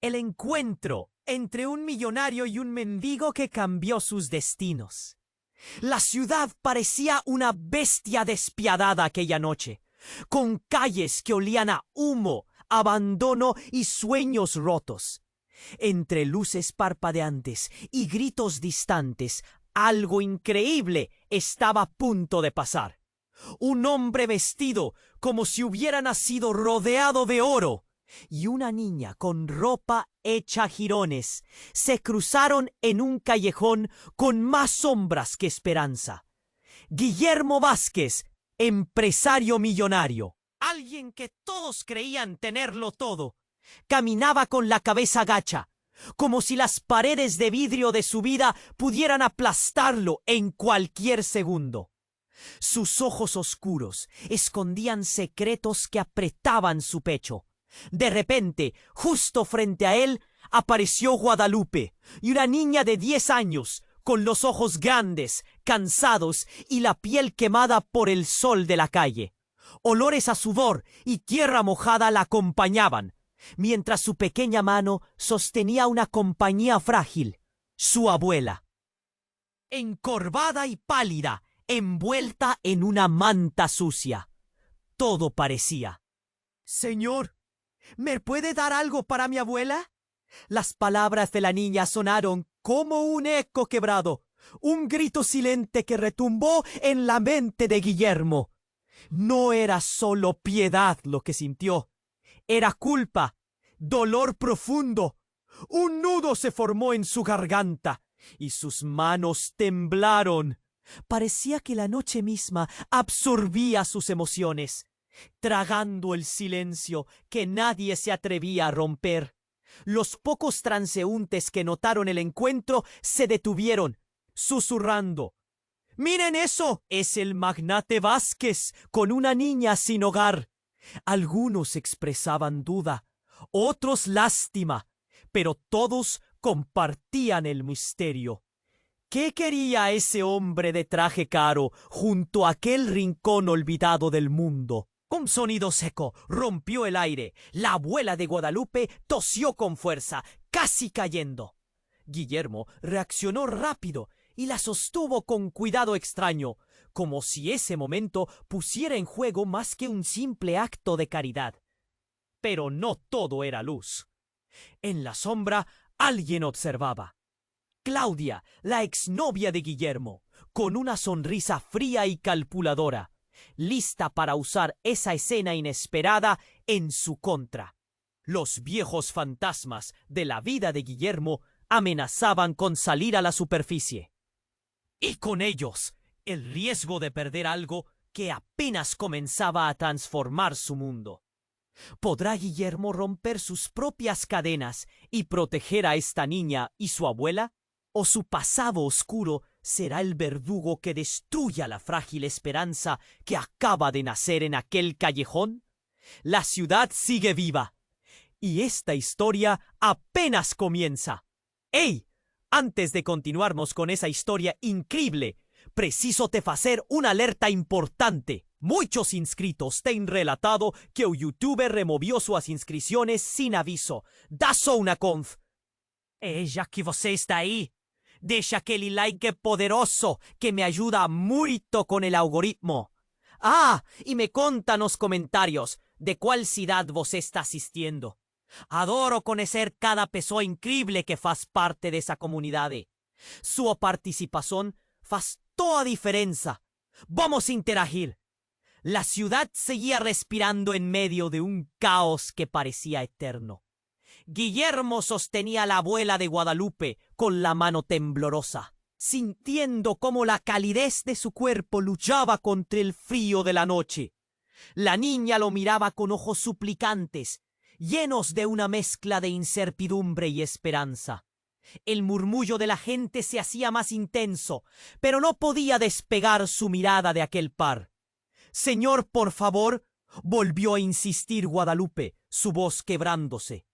El encuentro entre un millonario y un mendigo que cambió sus destinos. La ciudad parecía una bestia despiadada aquella noche, con calles que olían a humo, abandono y sueños rotos. Entre luces parpadeantes y gritos distantes, algo increíble estaba a punto de pasar. Un hombre vestido como si hubiera nacido rodeado de oro y una niña con ropa hecha jirones se cruzaron en un callejón con más sombras que esperanza. Guillermo Vázquez, empresario millonario, alguien que todos creían tenerlo todo, caminaba con la cabeza gacha, como si las paredes de vidrio de su vida pudieran aplastarlo en cualquier segundo. Sus ojos oscuros escondían secretos que apretaban su pecho. De repente, justo frente a él, apareció Guadalupe y una niña de 10 años, con los ojos grandes, cansados y la piel quemada por el sol de la calle. Olores a sudor y tierra mojada la acompañaban, mientras su pequeña mano sostenía una compañía frágil, su abuela. Encorvada y pálida, envuelta en una manta sucia. Todo parecía. «Señor, ¿me puede dar algo para mi abuela?» Las palabras de la niña sonaron como un eco quebrado, un grito silente que retumbó en la mente de Guillermo. No era solo piedad lo que sintió, era culpa, dolor profundo. Un nudo se formó en su garganta y sus manos temblaron. Parecía que la noche misma absorbía sus emociones, tragando el silencio que nadie se atrevía a romper. Los pocos transeúntes que notaron el encuentro se detuvieron, susurrando: «¡Miren eso! Es el magnate Vázquez con una niña sin hogar». Algunos expresaban duda, otros lástima, pero todos compartían el misterio. ¿Qué quería ese hombre de traje caro junto a aquel rincón olvidado del mundo? Un sonido seco rompió el aire. La abuela de Guadalupe tosió con fuerza, casi cayendo. Guillermo reaccionó rápido y la sostuvo con cuidado extraño, como si ese momento pusiera en juego más que un simple acto de caridad. Pero no todo era luz. En la sombra alguien observaba. Claudia, la exnovia de Guillermo, con una sonrisa fría y calculadora, lista para usar esa escena inesperada en su contra. Los viejos fantasmas de la vida de Guillermo amenazaban con salir a la superficie. Y con ellos, el riesgo de perder algo que apenas comenzaba a transformar su mundo. ¿Podrá Guillermo romper sus propias cadenas y proteger a esta niña y su abuela? ¿O su pasado oscuro será el verdugo que destruya la frágil esperanza que acaba de nacer en aquel callejón? La ciudad sigue viva y esta historia apenas comienza. ¡Ey! Antes de continuarnos con esa historia increíble, preciso te facer una alerta importante. Muchos inscritos têm relatado que o youtuber removió suas inscrições sin aviso. Dá só una conf. Já que você está aí, deixa aquele like poderoso que me ayuda muito con el algoritmo. Ah, y me conta nos comentarios de cuál ciudad você está asistiendo. Adoro conocer cada pessoa increíble que faz parte de esa comunidad. Su participación faz toda diferenza. Vamos a interagir. La ciudad seguía respirando en medio de un caos que parecía eterno. Guillermo sostenía a la abuela de Guadalupe con la mano temblorosa, sintiendo cómo la calidez de su cuerpo luchaba contra el frío de la noche. La niña lo miraba con ojos suplicantes, llenos de una mezcla de incertidumbre y esperanza. El murmullo de la gente se hacía más intenso, pero no podía despegar su mirada de aquel par. «Señor, por favor», volvió a insistir Guadalupe, su voz quebrándose.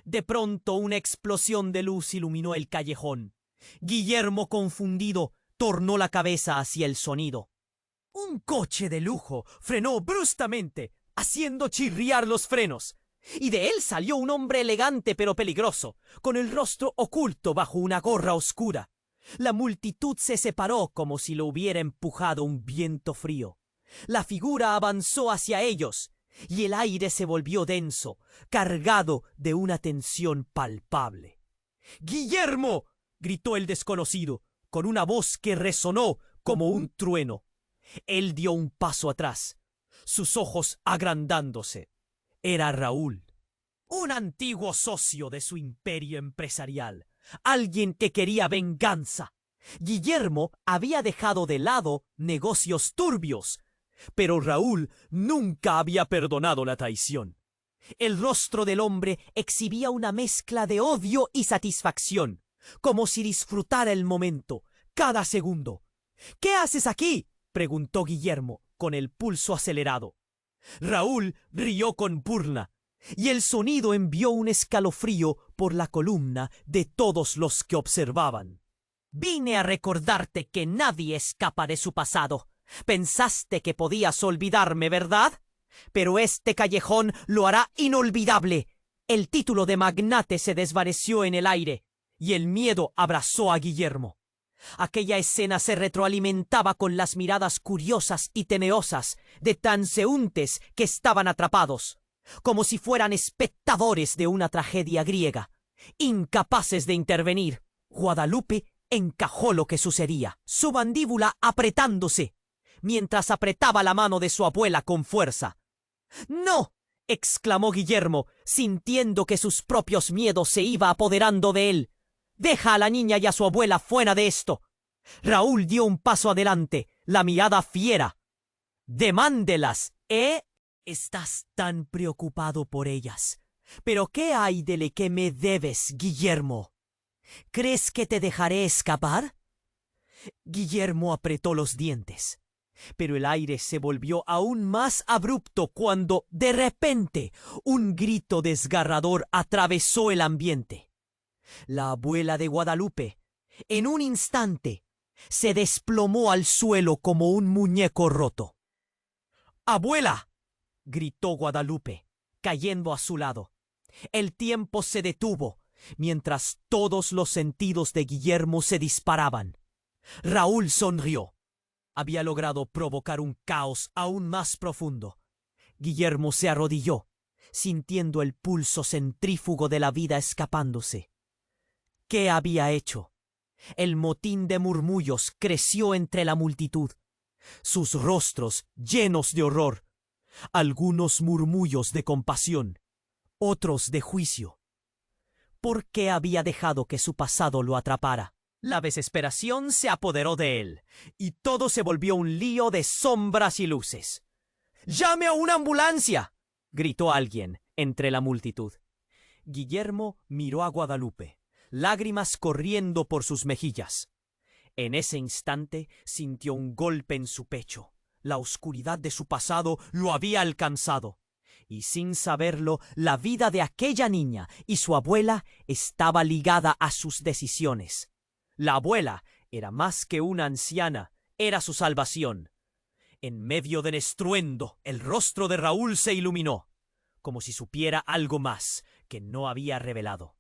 De pronto una explosión de luz iluminó el callejón. Guillermo, confundido, tornó la cabeza hacia el sonido. Un coche de lujo frenó bruscamente, haciendo chirriar los frenos. y de él salió un hombre elegante pero peligroso, con el rostro oculto bajo una gorra oscura. La multitud se separó como si lo hubiera empujado un viento frío. La figura avanzó hacia ellos, y el aire se volvió denso, cargado de una tensión palpable. ¡Guillermo! —gritó el desconocido, con una voz que resonó como un trueno. Él dio un paso atrás, sus ojos agrandándose. Era Raúl, un antiguo socio de su imperio empresarial, alguien que quería venganza. Guillermo había dejado de lado negocios turbios, pero Raúl nunca había perdonado la traición. El rostro del hombre exhibía una mezcla de odio y satisfacción, como si disfrutara el momento, cada segundo. —¿Qué haces aquí? —preguntó Guillermo, con el pulso acelerado. Raúl rió con burla, y el sonido envió un escalofrío por la columna de todos los que observaban. —Vine a recordarte que nadie escapa de su pasado. Pensaste que podías olvidarme, ¿verdad? Pero este callejón lo hará inolvidable. El título de magnate se desvaneció en el aire, y el miedo abrazó a Guillermo. Aquella escena se retroalimentaba con las miradas curiosas y teneosas de transeúntes que estaban atrapados, como si fueran espectadores de una tragedia griega, incapaces de intervenir. Guadalupe encajó lo que sucedía, su mandíbula apretándose, mientras apretaba la mano de su abuela con fuerza. —¡No! —exclamó Guillermo, sintiendo que sus propios miedos se iba apoderando de él. —Deja a la niña y a su abuela fuera de esto. Raúl dio un paso adelante, la mirada fiera. —Demándelas, ¿eh? Estás tan preocupado por ellas. ¿Pero qué hay de lo que me debes, Guillermo? ¿Crees que te dejaré escapar? Guillermo apretó los dientes, pero el aire se volvió aún más abrupto cuando, de repente, un grito desgarrador atravesó el ambiente. La abuela de Guadalupe, en un instante, se desplomó al suelo como un muñeco roto. —¡Abuela! —gritó Guadalupe, cayendo a su lado. El tiempo se detuvo, mientras todos los sentidos de Guillermo se disparaban. Raúl sonrió. Había logrado provocar un caos aún más profundo. Guillermo se arrodilló, sintiendo el pulso centrífugo de la vida escapándose. ¿Qué había hecho? El motín de murmullos creció entre la multitud, sus rostros llenos de horror, algunos murmullos de compasión, otros de juicio. ¿Por qué había dejado que su pasado lo atrapara? La desesperación se apoderó de él, y todo se volvió un lío de sombras y luces. —¡Llame a una ambulancia! —gritó alguien entre la multitud. Guillermo miró a Guadalupe, lágrimas corriendo por sus mejillas. En ese instante sintió un golpe en su pecho. La oscuridad de su pasado lo había alcanzado, y sin saberlo, la vida de aquella niña y su abuela estaba ligada a sus decisiones. La abuela era más que una anciana, era su salvación. En medio del estruendo, el rostro de Raúl se iluminó, como si supiera algo más que no había revelado.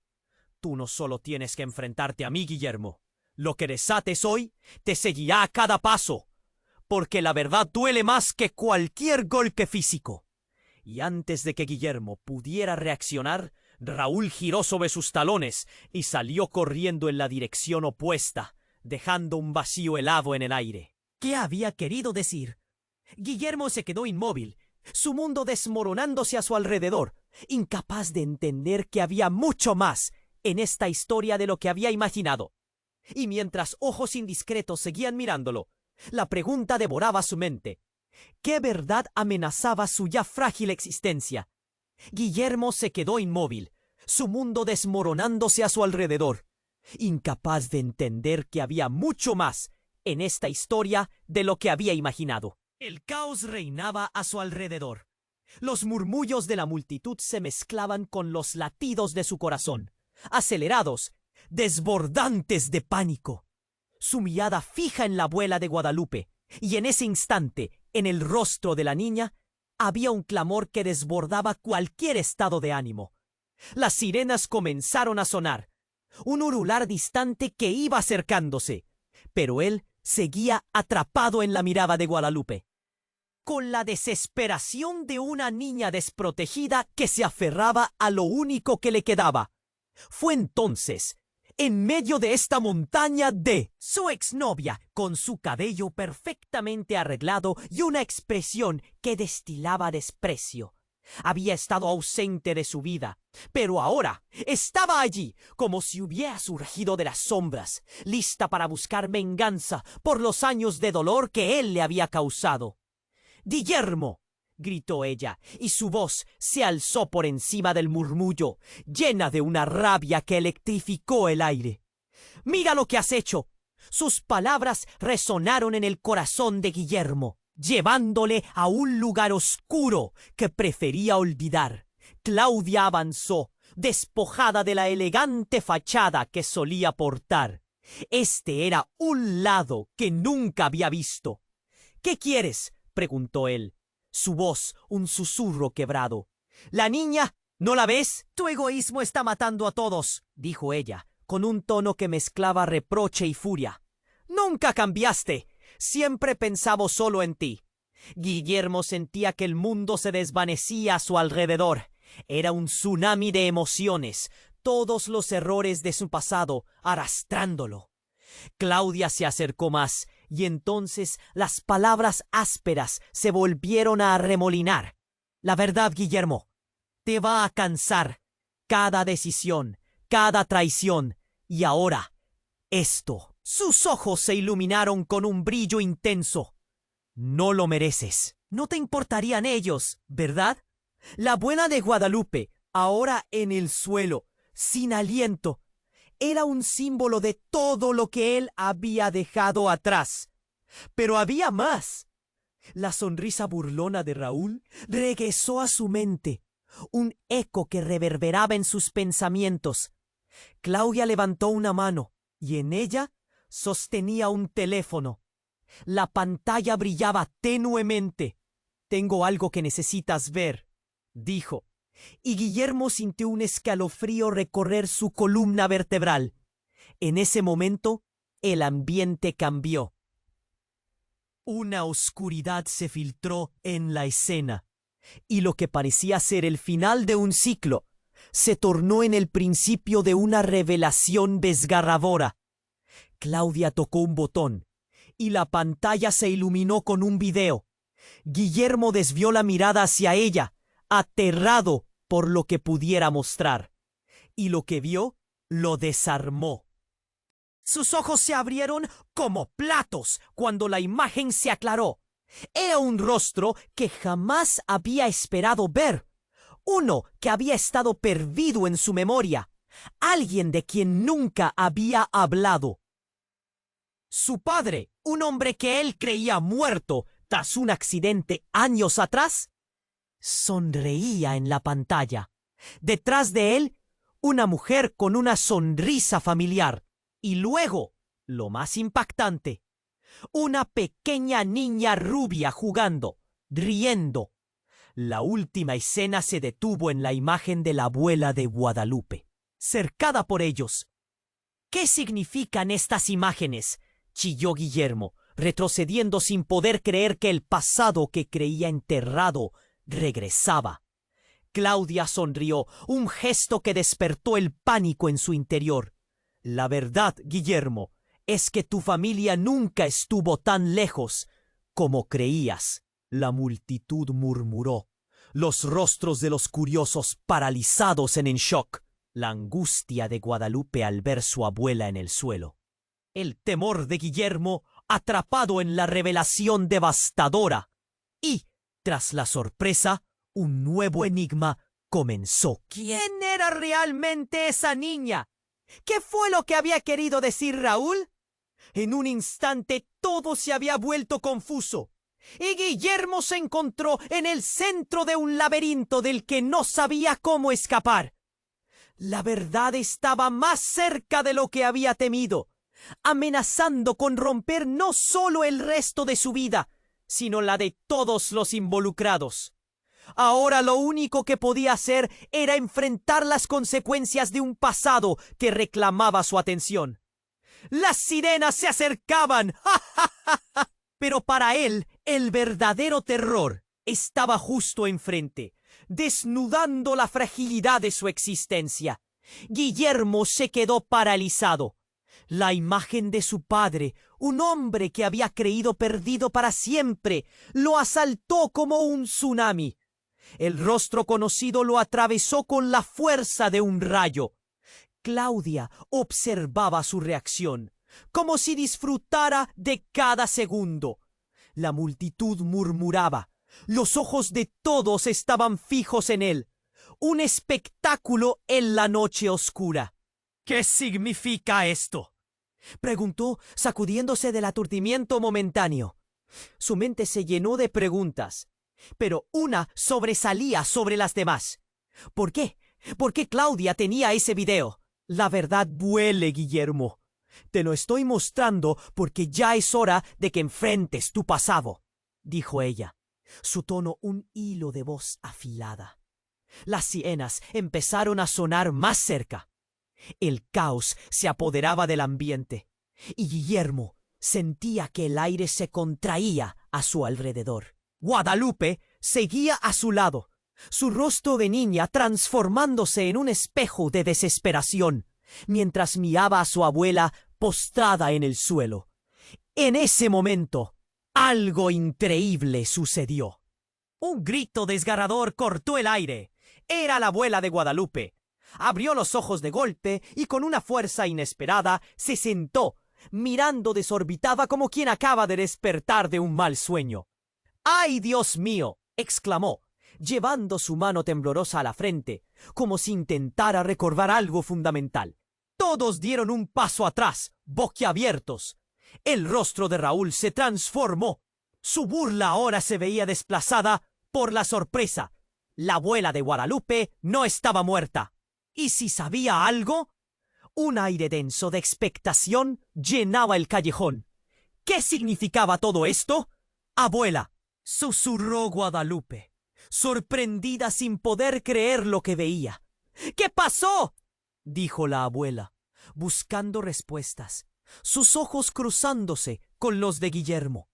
Tú no solo tienes que enfrentarte a mí, Guillermo. Lo que desates hoy te seguirá a cada paso, porque la verdad duele más que cualquier golpe físico. Y antes de que Guillermo pudiera reaccionar, Raúl giró sobre sus talones y salió corriendo en la dirección opuesta, dejando un vacío helado en el aire. ¿Qué había querido decir? Guillermo se quedó inmóvil, su mundo desmoronándose a su alrededor, incapaz de entender que había mucho más en esta historia de lo que había imaginado. Y mientras ojos indiscretos seguían mirándolo, la pregunta devoraba su mente. ¿Qué verdad amenazaba su ya frágil existencia? Guillermo se quedó inmóvil, su mundo desmoronándose a su alrededor, incapaz de entender que había mucho más en esta historia de lo que había imaginado. El caos reinaba a su alrededor. Los murmullos de la multitud se mezclaban con los latidos de su corazón, acelerados, desbordantes de pánico. Su mirada fija en la abuela de Guadalupe, y en ese instante, en el rostro de la niña, Había un clamor que desbordaba cualquier estado de ánimo. Las sirenas comenzaron a sonar, un ulular distante que iba acercándose, pero él seguía atrapado en la mirada de Guadalupe, con la desesperación de una niña desprotegida que se aferraba a lo único que le quedaba. Fue entonces, en medio de esta montaña de su exnovia, con su cabello perfectamente arreglado y una expresión que destilaba desprecio. Había estado ausente de su vida, pero ahora estaba allí, como si hubiera surgido de las sombras, lista para buscar venganza por los años de dolor que él le había causado. «Guillermo», gritó ella, y su voz se alzó por encima del murmullo, llena de una rabia que electrificó el aire. «Mira lo que has hecho». Sus palabras resonaron en el corazón de Guillermo, llevándole a un lugar oscuro que prefería olvidar. Claudia avanzó, despojada de la elegante fachada que solía portar. Este era un lado que nunca había visto. «¿Qué quieres?», preguntó él, su voz un susurro quebrado. «¿La niña? ¿No la ves? Tu egoísmo está matando a todos», dijo ella, con un tono que mezclaba reproche y furia. «Nunca cambiaste. Siempre pensaba solo en ti». Guillermo sentía que el mundo se desvanecía a su alrededor. Era un tsunami de emociones, todos los errores de su pasado arrastrándolo. Claudia se acercó más, y entonces las palabras ásperas se volvieron a arremolinar. «La verdad, Guillermo, te va a cansar cada decisión, cada traición, y ahora, esto». Sus ojos se iluminaron con un brillo intenso. «No lo mereces. No te importarían ellos, ¿verdad? La abuela de Guadalupe, ahora en el suelo, sin aliento, era un símbolo de todo lo que él había dejado atrás. Pero había más. La sonrisa burlona de Raúl regresó a su mente, un eco que reverberaba en sus pensamientos. Claudia levantó una mano, y en ella sostenía un teléfono. La pantalla brillaba tenuemente. «Tengo algo que necesitas ver», dijo, y Guillermo sintió un escalofrío recorrer su columna vertebral. En ese momento, el ambiente cambió. Una oscuridad se filtró en la escena, y lo que parecía ser el final de un ciclo se tornó en el principio de una revelación desgarradora. Claudia tocó un botón, y la pantalla se iluminó con un video. Guillermo desvió la mirada hacia ella, aterrado por lo que pudiera mostrar, y lo que vio lo desarmó. Sus ojos se abrieron como platos cuando la imagen se aclaró. Era un rostro que jamás había esperado ver, uno que había estado perdido en su memoria, alguien de quien nunca había hablado. Su padre, un hombre que él creía muerto tras un accidente años atrás, sonreía en la pantalla. Detrás de él, una mujer con una sonrisa familiar. Y luego, lo más impactante, una pequeña niña rubia jugando, riendo. La última escena se detuvo en la imagen de la abuela de Guadalupe, cercada por ellos. «¿Qué significan estas imágenes?», chilló Guillermo, retrocediendo sin poder creer que el pasado que creía enterrado regresaba. Claudia sonrió, un gesto que despertó el pánico en su interior. «La verdad, Guillermo, es que tu familia nunca estuvo tan lejos como creías», la multitud murmuró, los rostros de los curiosos paralizados en shock, la angustia de Guadalupe al ver su abuela en el suelo, el temor de Guillermo atrapado en la revelación devastadora. Y, tras la sorpresa, un nuevo enigma comenzó. ¿Quién era realmente esa niña? ¿Qué fue lo que había querido decir Raúl? En un instante todo se había vuelto confuso, y Guillermo se encontró en el centro de un laberinto del que no sabía cómo escapar. La verdad estaba más cerca de lo que había temido, amenazando con romper no solo el resto de su vida, sino la de todos los involucrados. Ahora lo único que podía hacer era enfrentar las consecuencias de un pasado que reclamaba su atención. ¡Las sirenas se acercaban! Pero para él, el verdadero terror estaba justo enfrente, desnudando la fragilidad de su existencia. Guillermo se quedó paralizado. La imagen de su padre, un hombre que había creído perdido para siempre, lo asaltó como un tsunami. El rostro conocido lo atravesó con la fuerza de un rayo. Claudia observaba su reacción, como si disfrutara de cada segundo. La multitud murmuraba. Los ojos de todos estaban fijos en él. Un espectáculo en la noche oscura. ¿Qué significa esto?, preguntó, sacudiéndose del aturdimiento momentáneo. Su mente se llenó de preguntas, pero una sobresalía sobre las demás. ¿Por qué? ¿Por qué Claudia tenía ese video? La verdad duele, Guillermo. Te lo estoy mostrando porque ya es hora de que enfrentes tu pasado, dijo ella, su tono un hilo de voz afilada. Las sirenas empezaron a sonar más cerca. El caos se apoderaba del ambiente, y Guillermo sentía que el aire se contraía a su alrededor. Guadalupe seguía a su lado, su rostro de niña transformándose en un espejo de desesperación, mientras miraba a su abuela postrada en el suelo. En ese momento, algo increíble sucedió. Un grito desgarrador cortó el aire. Era la abuela de Guadalupe. Abrió los ojos de golpe y con una fuerza inesperada se sentó, mirando desorbitada como quien acaba de despertar de un mal sueño. ¡Ay, Dios mío!, exclamó, llevando su mano temblorosa a la frente, como si intentara recordar algo fundamental. Todos dieron un paso atrás, boquiabiertos. El rostro de Raúl se transformó. Su burla ahora se veía desplazada por la sorpresa. La abuela de Guadalupe no estaba muerta. ¿Y si sabía algo? Un aire denso de expectación llenaba el callejón. ¿Qué significaba todo esto? Abuela, susurró Guadalupe, sorprendida sin poder creer lo que veía. ¿Qué pasó?, dijo la abuela, buscando respuestas, sus ojos cruzándose con los de Guillermo.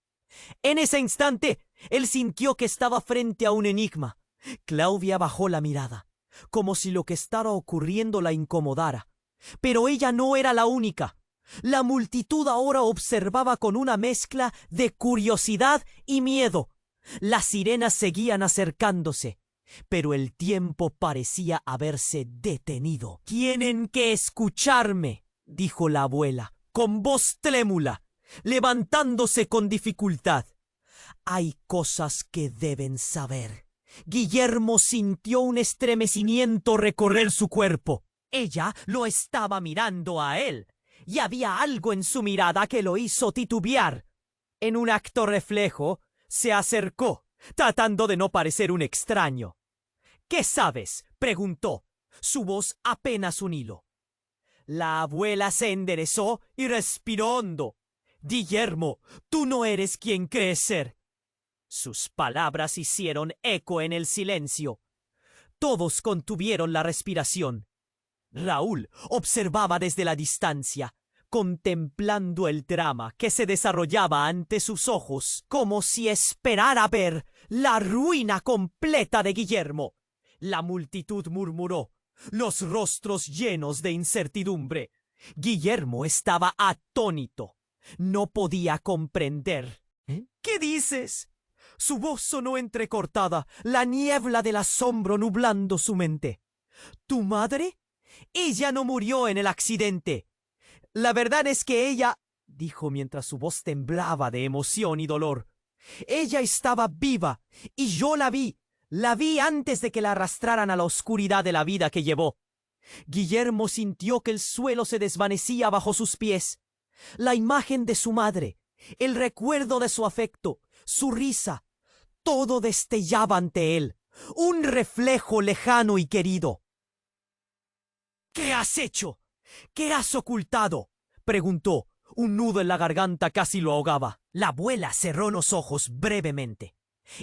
En ese instante, él sintió que estaba frente a un enigma. Claudia bajó la mirada, como si lo que estaba ocurriendo la incomodara. Pero ella no era la única. La multitud ahora observaba con una mezcla de curiosidad y miedo. Las sirenas seguían acercándose, pero el tiempo parecía haberse detenido. «Tienen que escucharme», dijo la abuela, con voz trémula, levantándose con dificultad. «Hay cosas que deben saber». Guillermo sintió un estremecimiento recorrer su cuerpo. Ella lo estaba mirando a él, y había algo en su mirada que lo hizo titubear. En un acto reflejo, se acercó, tratando de no parecer un extraño. «¿Qué sabes?», preguntó, su voz apenas un hilo. La abuela se enderezó y respiró hondo. «Guillermo, tú no eres quien crees ser». Sus palabras hicieron eco en el silencio. Todos contuvieron la respiración. Raúl observaba desde la distancia, contemplando el drama que se desarrollaba ante sus ojos, como si esperara ver la ruina completa de Guillermo. La multitud murmuró, los rostros llenos de incertidumbre. Guillermo estaba atónito. No podía comprender. «¿Qué dices?». Su voz sonó entrecortada, la niebla del asombro nublando su mente. «¿Tu madre? Ella no murió en el accidente». «La verdad es que ella», dijo mientras su voz temblaba de emoción y dolor, «ella estaba viva y yo la vi. La vi antes de que la arrastraran a la oscuridad de la vida que llevó». Guillermo sintió que el suelo se desvanecía bajo sus pies. La imagen de su madre, el recuerdo de su afecto, su risa, todo destellaba ante él, un reflejo lejano y querido. «¿Qué has hecho? ¿Qué has ocultado?», preguntó. Un nudo en la garganta casi lo ahogaba. La abuela cerró los ojos brevemente,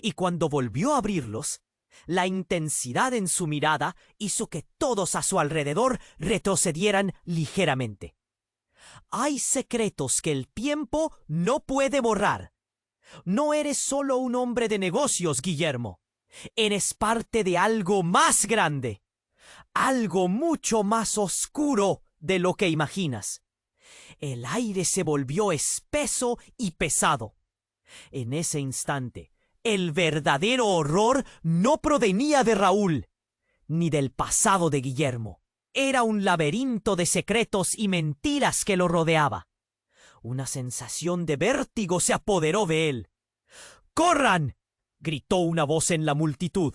y cuando volvió a abrirlos, La intensidad en su mirada hizo que todos a su alrededor retrocedieran ligeramente. Hay secretos que el tiempo no puede borrar. No eres solo un hombre de negocios, Guillermo. Eres parte de algo más grande. Algo mucho más oscuro de lo que imaginas. El aire se volvió espeso y pesado. En ese instante, el verdadero horror no provenía de Raúl, ni del pasado de Guillermo. Era un laberinto de secretos y mentiras que lo rodeaba. Una sensación de vértigo se apoderó de él. ¡Corran!, gritó una voz en la multitud.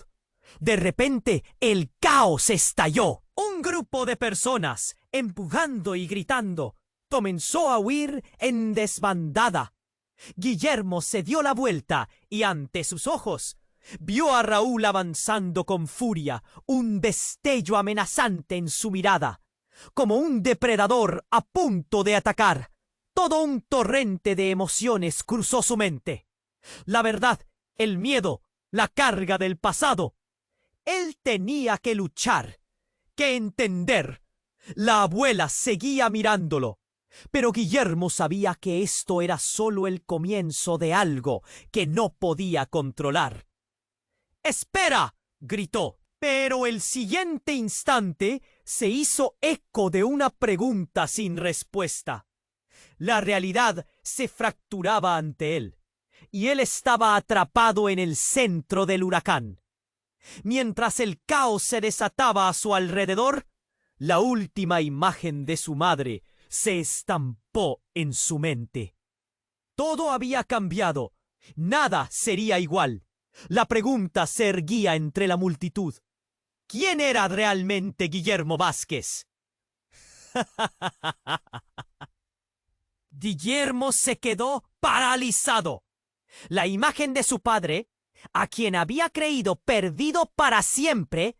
De repente, el caos estalló. Un grupo de personas, empujando y gritando, comenzó a huir en desbandada. Guillermo se dio la vuelta y ante sus ojos vio a Raúl avanzando con furia, un destello amenazante en su mirada, como un depredador a punto de atacar. Todo un torrente de emociones cruzó su mente. La verdad, el miedo, la carga del pasado. Él tenía que luchar, que entender. La abuela seguía mirándolo, pero Guillermo sabía que esto era solo el comienzo de algo que no podía controlar. ¡Espera!, gritó, pero el siguiente instante se hizo eco de una pregunta sin respuesta. La realidad se fracturaba ante él, y él estaba atrapado en el centro del huracán. Mientras el caos se desataba a su alrededor, la última imagen de su madre se estampó en su mente. Todo había cambiado. Nada sería igual. La pregunta se erguía entre la multitud. ¿Quién era realmente Guillermo Vázquez? Guillermo se quedó paralizado. La imagen de su padre, a quien había creído perdido para siempre,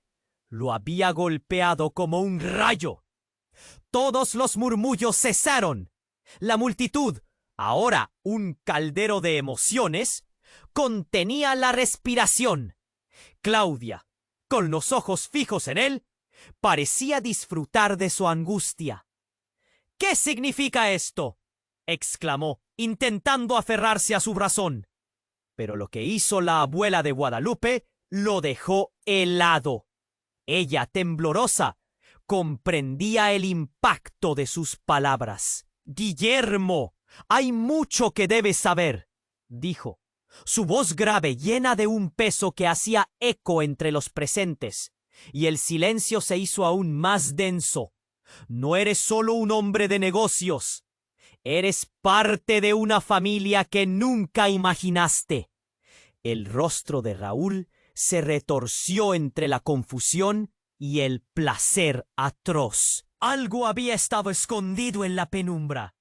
lo había golpeado como un rayo. Todos los murmullos cesaron. La multitud, ahora un caldero de emociones, contenía la respiración. Claudia, con los ojos fijos en él, parecía disfrutar de su angustia. ¿Qué significa esto?, exclamó, intentando aferrarse a su brazón. Pero lo que hizo la abuela de Guadalupe lo dejó helado. Ella, temblorosa, comprendía el impacto de sus palabras. «Guillermo, hay mucho que debes saber», dijo, su voz grave llena de un peso que hacía eco entre los presentes, y el silencio se hizo aún más denso. «No eres solo un hombre de negocios. Eres parte de una familia que nunca imaginaste». El rostro de Raúl se retorció entre la confusión y el placer atroz. Algo había estado escondido en la penumbra.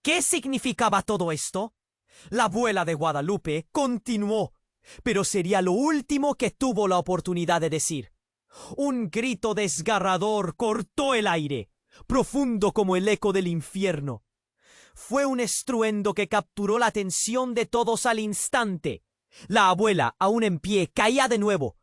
¿Qué significaba todo esto? La abuela de Guadalupe continuó, pero sería lo último que tuvo la oportunidad de decir. Un grito desgarrador cortó el aire, profundo como el eco del infierno. Fue un estruendo que capturó la atención de todos al instante. La abuela, aún en pie, caía de nuevo,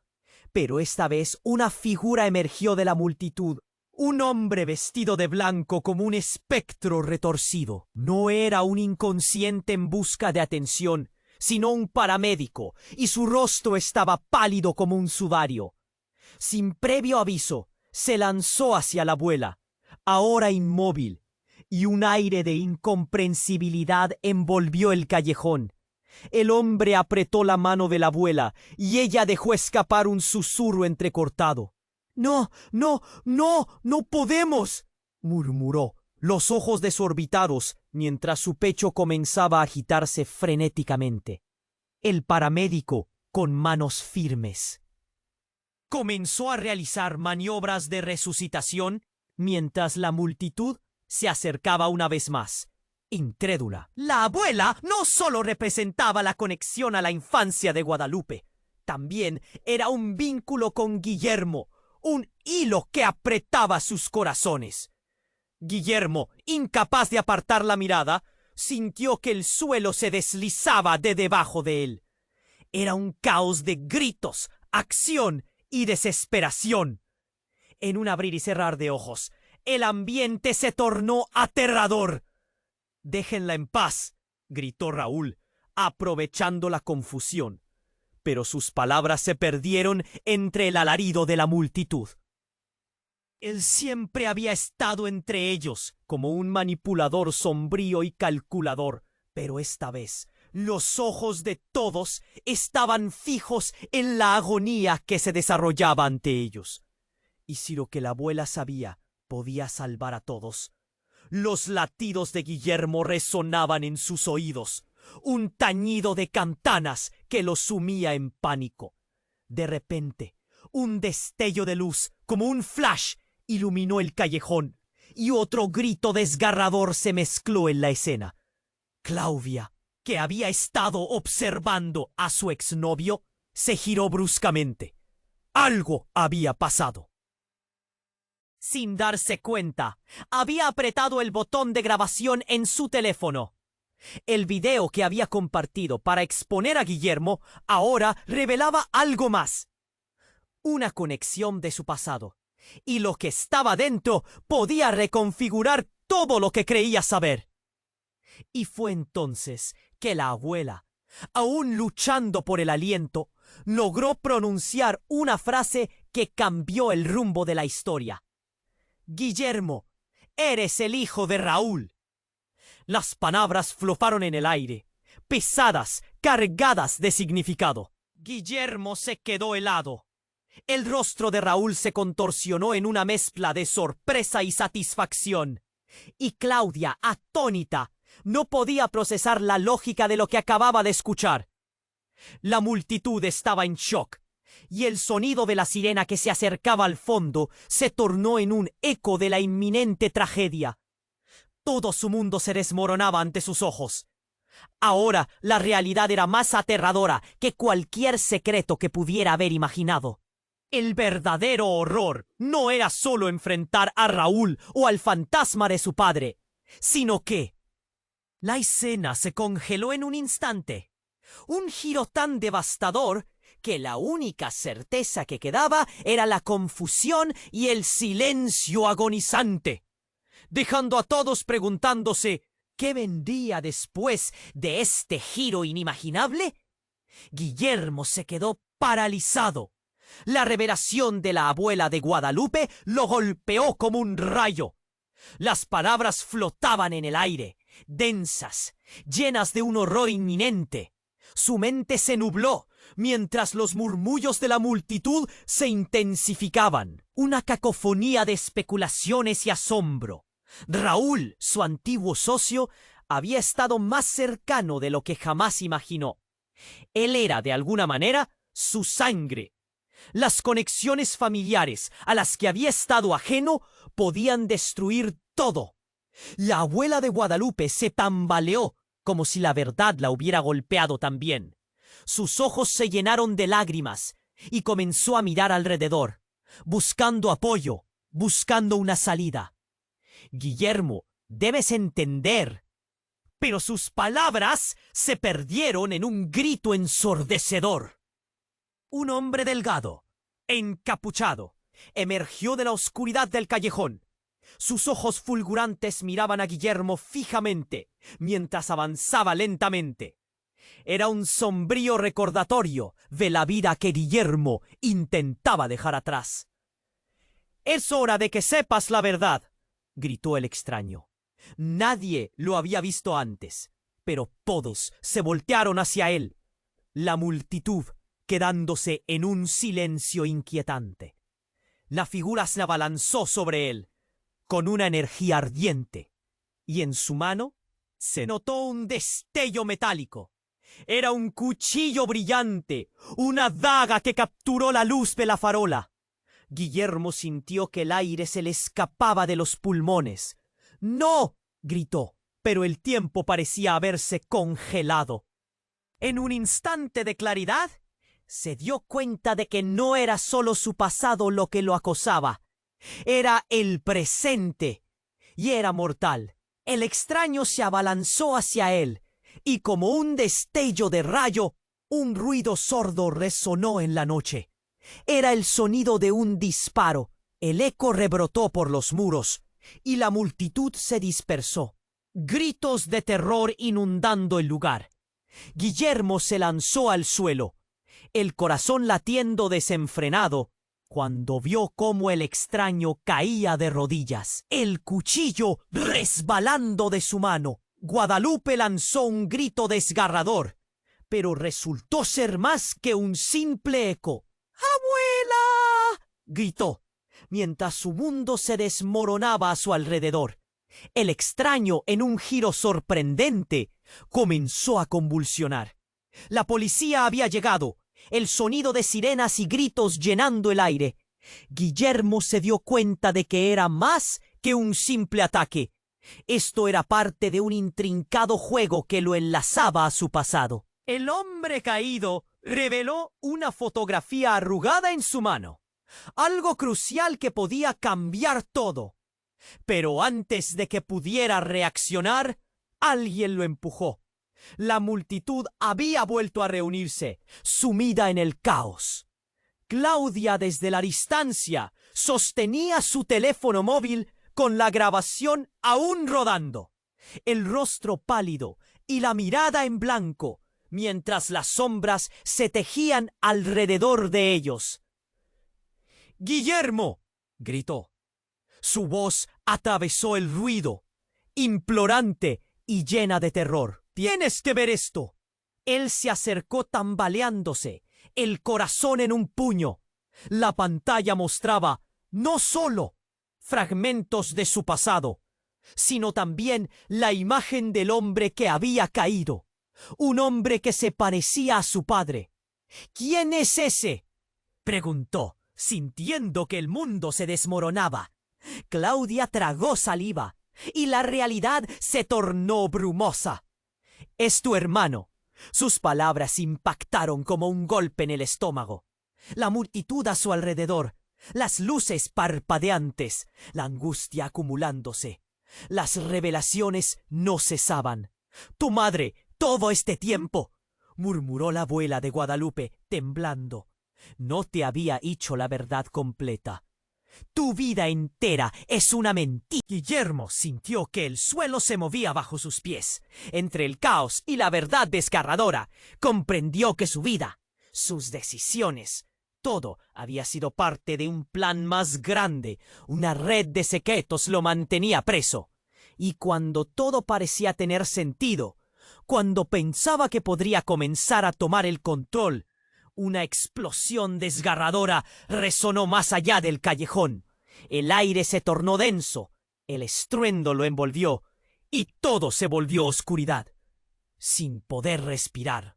pero esta vez una figura emergió de la multitud. Un hombre vestido de blanco como un espectro retorcido. No era un inconsciente en busca de atención, sino un paramédico, y su rostro estaba pálido como un sudario. Sin previo aviso, se lanzó hacia la abuela, ahora inmóvil, y un aire de incomprensibilidad envolvió el callejón. El hombre apretó la mano de la abuela, y ella dejó escapar un susurro entrecortado. «No, no, no, no podemos», murmuró, los ojos desorbitados, mientras su pecho comenzaba a agitarse frenéticamente. El paramédico, con manos firmes, comenzó a realizar maniobras de resucitación mientras la multitud se acercaba una vez más, incrédula. La abuela no solo representaba la conexión a la infancia de Guadalupe, también era un vínculo con Guillermo, un hilo que apretaba sus corazones. Guillermo, incapaz de apartar la mirada, sintió que el suelo se deslizaba de debajo de él. Era un caos de gritos, acción y desesperación. En un abrir y cerrar de ojos, el ambiente se tornó aterrador. «Déjenla en paz», gritó Raúl, aprovechando la confusión. Pero sus palabras se perdieron entre el alarido de la multitud. Él siempre había estado entre ellos, como un manipulador sombrío y calculador, pero esta vez los ojos de todos estaban fijos en la agonía que se desarrollaba ante ellos. Y si lo que la abuela sabía podía salvar a todos, los latidos de Guillermo resonaban en sus oídos, un tañido de campanas que los sumía en pánico. De repente, un destello de luz, como un flash, iluminó el callejón, y otro grito desgarrador se mezcló en la escena. Claudia, que había estado observando a su exnovio, se giró bruscamente. Algo había pasado. Sin darse cuenta, había apretado el botón de grabación en su teléfono. El video que había compartido para exponer a Guillermo ahora revelaba algo más. Una conexión de su pasado. Y lo que estaba dentro podía reconfigurar todo lo que creía saber. Y fue entonces que la abuela, aún luchando por el aliento, logró pronunciar una frase que cambió el rumbo de la historia. «Guillermo, eres el hijo de Raúl». Las palabras flotaron en el aire, pesadas, cargadas de significado. Guillermo se quedó helado. El rostro de Raúl se contorsionó en una mezcla de sorpresa y satisfacción. Y Claudia, atónita, no podía procesar la lógica de lo que acababa de escuchar. La multitud estaba en shock, y el sonido de la sirena que se acercaba al fondo se tornó en un eco de la inminente tragedia. Todo su mundo se desmoronaba ante sus ojos. Ahora la realidad era más aterradora que cualquier secreto que pudiera haber imaginado. El verdadero horror no era solo enfrentar a Raúl o al fantasma de su padre, sino que la escena se congeló en un instante. Un giro tan devastador que la única certeza que quedaba era la confusión y el silencio agonizante, dejando a todos preguntándose ¿qué vendría después de este giro inimaginable? Guillermo se quedó paralizado. La revelación de la abuela de Guadalupe lo golpeó como un rayo. Las palabras flotaban en el aire, densas, llenas de un horror inminente. Su mente se nubló, mientras los murmullos de la multitud se intensificaban. Una cacofonía de especulaciones y asombro. Raúl, su antiguo socio, había estado más cercano de lo que jamás imaginó. Él era, de alguna manera, su sangre. Las conexiones familiares a las que había estado ajeno podían destruir todo. La abuela de Guadalupe se tambaleó como si la verdad la hubiera golpeado también. Sus ojos se llenaron de lágrimas y comenzó a mirar alrededor, buscando apoyo, buscando una salida. «Guillermo, debes entender». Pero sus palabras se perdieron en un grito ensordecedor. Un hombre delgado, encapuchado, emergió de la oscuridad del callejón. Sus ojos fulgurantes miraban a Guillermo fijamente, mientras avanzaba lentamente. Era un sombrío recordatorio de la vida que Guillermo intentaba dejar atrás. «Es hora de que sepas la verdad», gritó el extraño. Nadie lo había visto antes, pero todos se voltearon hacia él. La multitud quedándose en un silencio inquietante. La figura se abalanzó sobre él con una energía ardiente, y en su mano se notó un destello metálico. Era un cuchillo brillante, una daga que capturó la luz de la farola. Guillermo sintió que el aire se le escapaba de los pulmones. «¡No!», gritó, pero el tiempo parecía haberse congelado. En un instante de claridad, se dio cuenta de que no era solo su pasado lo que lo acosaba. Era el presente, y era mortal. El extraño se abalanzó hacia él, y como un destello de rayo, un ruido sordo resonó en la noche. Era el sonido de un disparo. El eco rebrotó por los muros y la multitud se dispersó. Gritos de terror inundando el lugar. Guillermo se lanzó al suelo, el corazón latiendo desenfrenado, cuando vio cómo el extraño caía de rodillas, el cuchillo resbalando de su mano. Guadalupe lanzó un grito desgarrador, pero resultó ser más que un simple eco. ¡Abuela!, gritó, mientras su mundo se desmoronaba a su alrededor. El extraño, en un giro sorprendente, comenzó a convulsionar. La policía había llegado, el sonido de sirenas y gritos llenando el aire. Guillermo se dio cuenta de que era más que un simple ataque. Esto era parte de un intrincado juego que lo enlazaba a su pasado. El hombre caído reveló una fotografía arrugada en su mano, algo crucial que podía cambiar todo. Pero antes de que pudiera reaccionar, alguien lo empujó. La multitud había vuelto a reunirse, sumida en el caos. Claudia, desde la distancia, sostenía su teléfono móvil con la grabación aún rodando, el rostro pálido y la mirada en blanco, mientras las sombras se tejían alrededor de ellos. «¡Guillermo!», gritó. Su voz atravesó el ruido, implorante y llena de terror. «¡Tienes que ver esto!». Él se acercó tambaleándose, el corazón en un puño. La pantalla mostraba no solo fragmentos de su pasado, sino también la imagen del hombre que había caído, un hombre que se parecía a su padre. «¿Quién es ese?», preguntó, sintiendo que el mundo se desmoronaba. Claudia tragó saliva y la realidad se tornó brumosa. «Es tu hermano». Sus palabras impactaron como un golpe en el estómago. La multitud a su alrededor, las luces parpadeantes, la angustia acumulándose. Las revelaciones no cesaban. «Tu madre, todo este tiempo», murmuró la abuela de Guadalupe, temblando, «no te había dicho la verdad completa. Tu vida entera es una mentira». Guillermo sintió que el suelo se movía bajo sus pies. Entre el caos y la verdad desgarradora, comprendió que su vida, sus decisiones, todo había sido parte de un plan más grande. Una red de secretos lo mantenía preso. Y cuando todo parecía tener sentido, cuando pensaba que podría comenzar a tomar el control, una explosión desgarradora resonó más allá del callejón. El aire se tornó denso, el estruendo lo envolvió, y todo se volvió oscuridad. Sin poder respirar,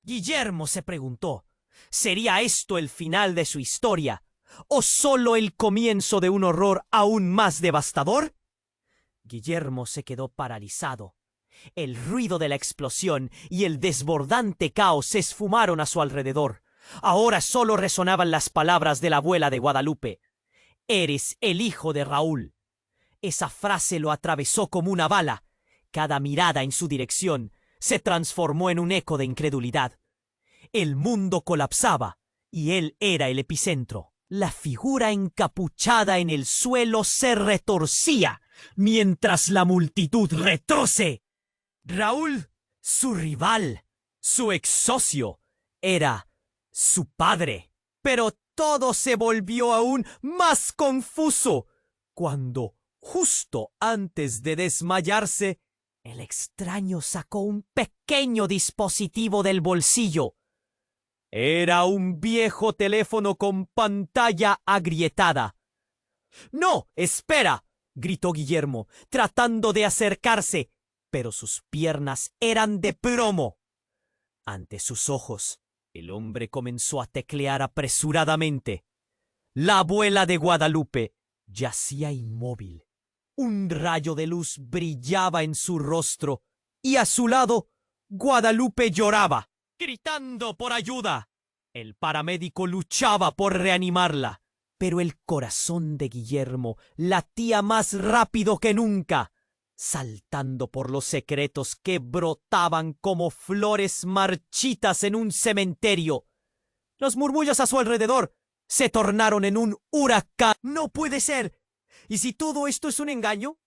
Guillermo se preguntó, ¿sería esto el final de su historia, o solo el comienzo de un horror aún más devastador? Guillermo se quedó paralizado. El ruido de la explosión y el desbordante caos se esfumaron a su alrededor. Ahora solo resonaban las palabras de la abuela de Guadalupe. «Eres el hijo de Raúl». Esa frase lo atravesó como una bala. Cada mirada en su dirección se transformó en un eco de incredulidad. El mundo colapsaba y él era el epicentro. La figura encapuchada en el suelo se retorcía mientras la multitud retrocedía. Raúl, su rival, su ex socio, era su padre. Pero todo se volvió aún más confuso cuando, justo antes de desmayarse, el extraño sacó un pequeño dispositivo del bolsillo. Era un viejo teléfono con pantalla agrietada. «¡No, espera!», gritó Guillermo, tratando de acercarse, pero sus piernas eran de plomo. Ante sus ojos, el hombre comenzó a teclear apresuradamente. La abuela de Guadalupe yacía inmóvil. Un rayo de luz brillaba en su rostro y a su lado Guadalupe lloraba, gritando por ayuda. El paramédico luchaba por reanimarla, pero el corazón de Guillermo latía más rápido que nunca, saltando por los secretos que brotaban como flores marchitas en un cementerio. Los murmullos a su alrededor se tornaron en un huracán. ¡No puede ser! ¿Y si todo esto es un engaño?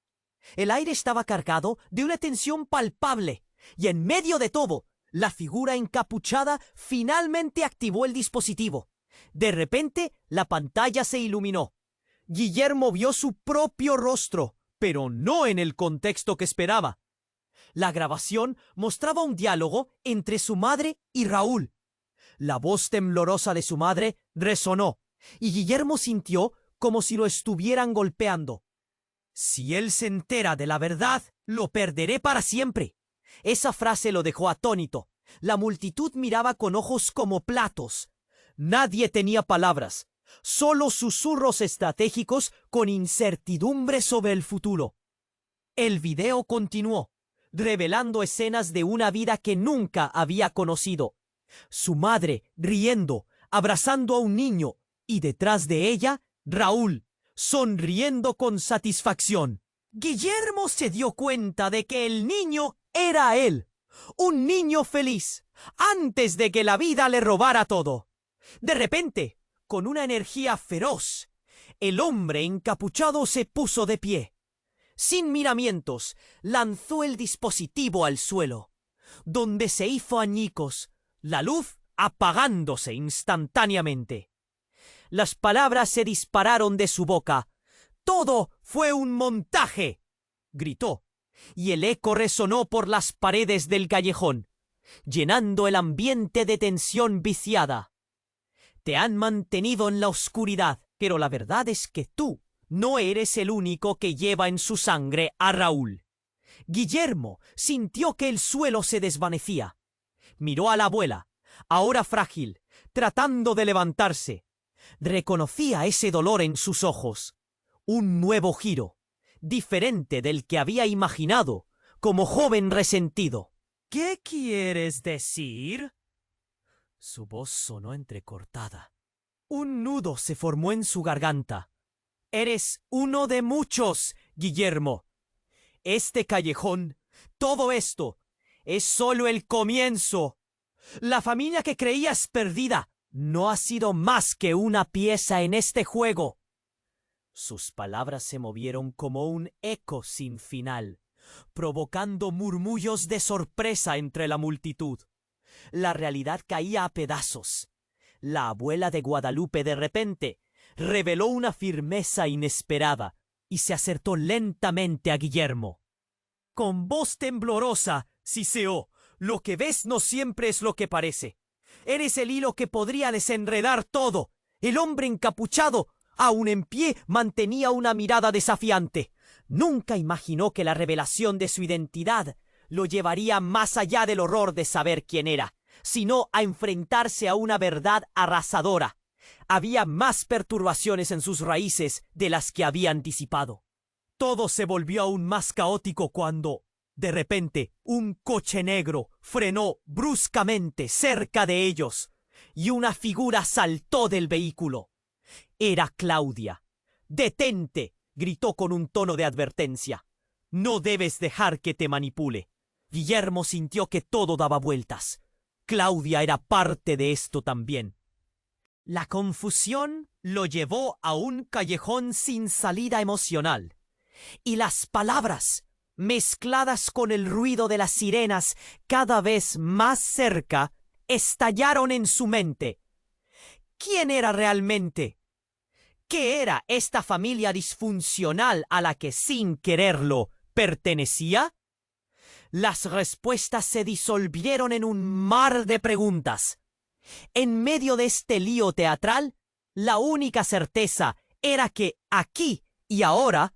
El aire estaba cargado de una tensión palpable, y en medio de todo, la figura encapuchada finalmente activó el dispositivo. De repente, la pantalla se iluminó. Guillermo vio su propio rostro, pero no en el contexto que esperaba. La grabación mostraba un diálogo entre su madre y Raúl. La voz temblorosa de su madre resonó, y Guillermo sintió como si lo estuvieran golpeando. Si él se entera de la verdad, lo perderé para siempre. Esa frase lo dejó atónito. La multitud miraba con ojos como platos. Nadie tenía palabras, solo susurros estratégicos con incertidumbre sobre el futuro. El video continuó, revelando escenas de una vida que nunca había conocido. Su madre riendo, abrazando a un niño, y detrás de ella, Raúl, sonriendo con satisfacción. Guillermo se dio cuenta de que el niño era él, un niño feliz, antes de que la vida le robara todo. De repente, con una energía feroz, el hombre encapuchado se puso de pie. Sin miramientos, lanzó el dispositivo al suelo, donde se hizo añicos, la luz apagándose instantáneamente. Las palabras se dispararon de su boca. «¡Todo fue un montaje!», gritó, y el eco resonó por las paredes del callejón, llenando el ambiente de tensión viciada. Te han mantenido en la oscuridad, pero la verdad es que tú no eres el único que lleva en su sangre a Raúl. Guillermo sintió que el suelo se desvanecía. Miró a la abuela, ahora frágil, tratando de levantarse. Reconocía ese dolor en sus ojos. Un nuevo giro, diferente del que había imaginado, como joven resentido. «¿Qué quieres decir?», su voz sonó entrecortada. Un nudo se formó en su garganta. «Eres uno de muchos, Guillermo. Este callejón, todo esto, es solo el comienzo. La familia que creías perdida no ha sido más que una pieza en este juego». Sus palabras se movieron como un eco sin final, provocando murmullos de sorpresa entre la multitud. La realidad caía a pedazos. La abuela de Guadalupe de repente reveló una firmeza inesperada y se acercó lentamente a Guillermo. Con voz temblorosa, siseó: «Lo que ves no siempre es lo que parece. Eres el hilo que podría desenredar todo». El hombre encapuchado, aún en pie, mantenía una mirada desafiante. Nunca imaginó que la revelación de su identidad lo llevaría más allá del horror de saber quién era, sino a enfrentarse a una verdad arrasadora. Había más perturbaciones en sus raíces de las que había anticipado. Todo se volvió aún más caótico cuando, de repente, un coche negro frenó bruscamente cerca de ellos y una figura saltó del vehículo. Era Claudia. «¡Detente!», gritó con un tono de advertencia. «No debes dejar que te manipule». Guillermo sintió que todo daba vueltas. Claudia era parte de esto también. La confusión lo llevó a un callejón sin salida emocional, y las palabras, mezcladas con el ruido de las sirenas cada vez más cerca, estallaron en su mente. ¿Quién era realmente? ¿Qué era esta familia disfuncional a la que, sin quererlo, pertenecía? Las respuestas se disolvieron en un mar de preguntas. En medio de este lío teatral, la única certeza era que aquí y ahora,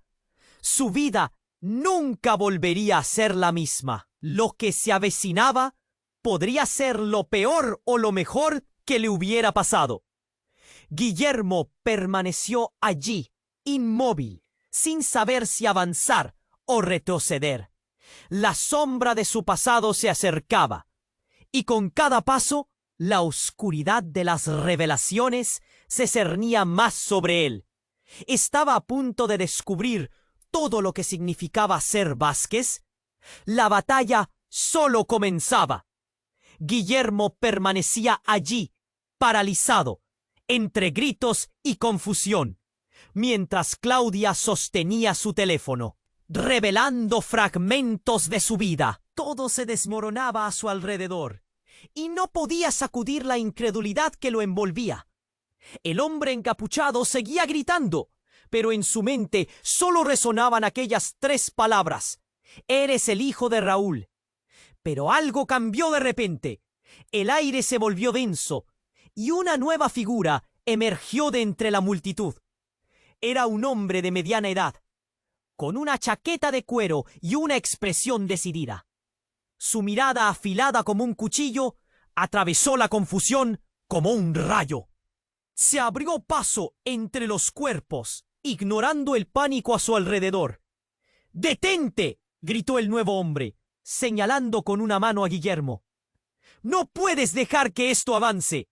su vida nunca volvería a ser la misma. Lo que se avecinaba podría ser lo peor o lo mejor que le hubiera pasado. Guillermo permaneció allí, inmóvil, sin saber si avanzar o retroceder. La sombra de su pasado se acercaba, y con cada paso, la oscuridad de las revelaciones se cernía más sobre él. Estaba a punto de descubrir todo lo que significaba ser Vázquez. La batalla solo comenzaba. Guillermo permanecía allí, paralizado, entre gritos y confusión, mientras Claudia sostenía su teléfono, revelando fragmentos de su vida. Todo se desmoronaba a su alrededor, y no podía sacudir la incredulidad que lo envolvía. El hombre encapuchado seguía gritando, pero en su mente solo resonaban aquellas 3 palabras: «Eres el hijo de Raúl». Pero algo cambió de repente. El aire se volvió denso, y una nueva figura emergió de entre la multitud. Era un hombre de mediana edad, con una chaqueta de cuero y una expresión decidida. Su mirada, afilada como un cuchillo, atravesó la confusión como un rayo. Se abrió paso entre los cuerpos, ignorando el pánico a su alrededor. «¡Detente!», gritó el nuevo hombre, señalando con una mano a Guillermo. «¡No puedes dejar que esto avance!».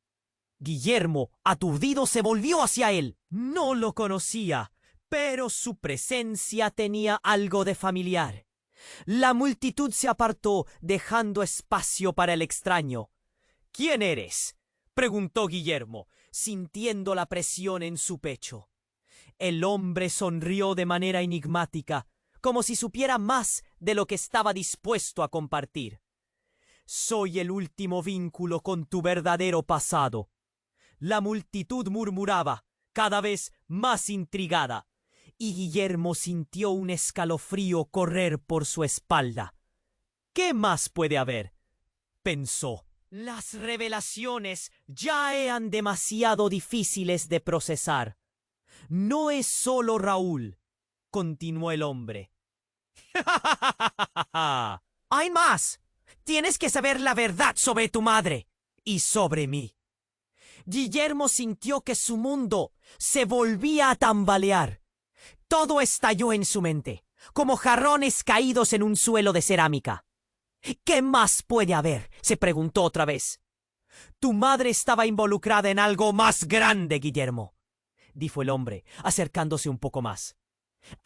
Guillermo, aturdido, se volvió hacia él. No lo conocía, pero su presencia tenía algo de familiar. La multitud se apartó, dejando espacio para el extraño. «¿Quién eres?», preguntó Guillermo, sintiendo la presión en su pecho. El hombre sonrió de manera enigmática, como si supiera más de lo que estaba dispuesto a compartir. «Soy el último vínculo con tu verdadero pasado». La multitud murmuraba, cada vez más intrigada, y Guillermo sintió un escalofrío correr por su espalda. «¿Qué más puede haber?», pensó. Las revelaciones ya eran demasiado difíciles de procesar. «No es solo Raúl», continuó el hombre. «Hay más. Tienes que saber la verdad sobre tu madre y sobre mí». Guillermo sintió que su mundo se volvía a tambalear. Todo estalló en su mente, como jarrones caídos en un suelo de cerámica. «¿Qué más puede haber?», se preguntó otra vez. «Tu madre estaba involucrada en algo más grande, Guillermo», dijo el hombre, acercándose un poco más.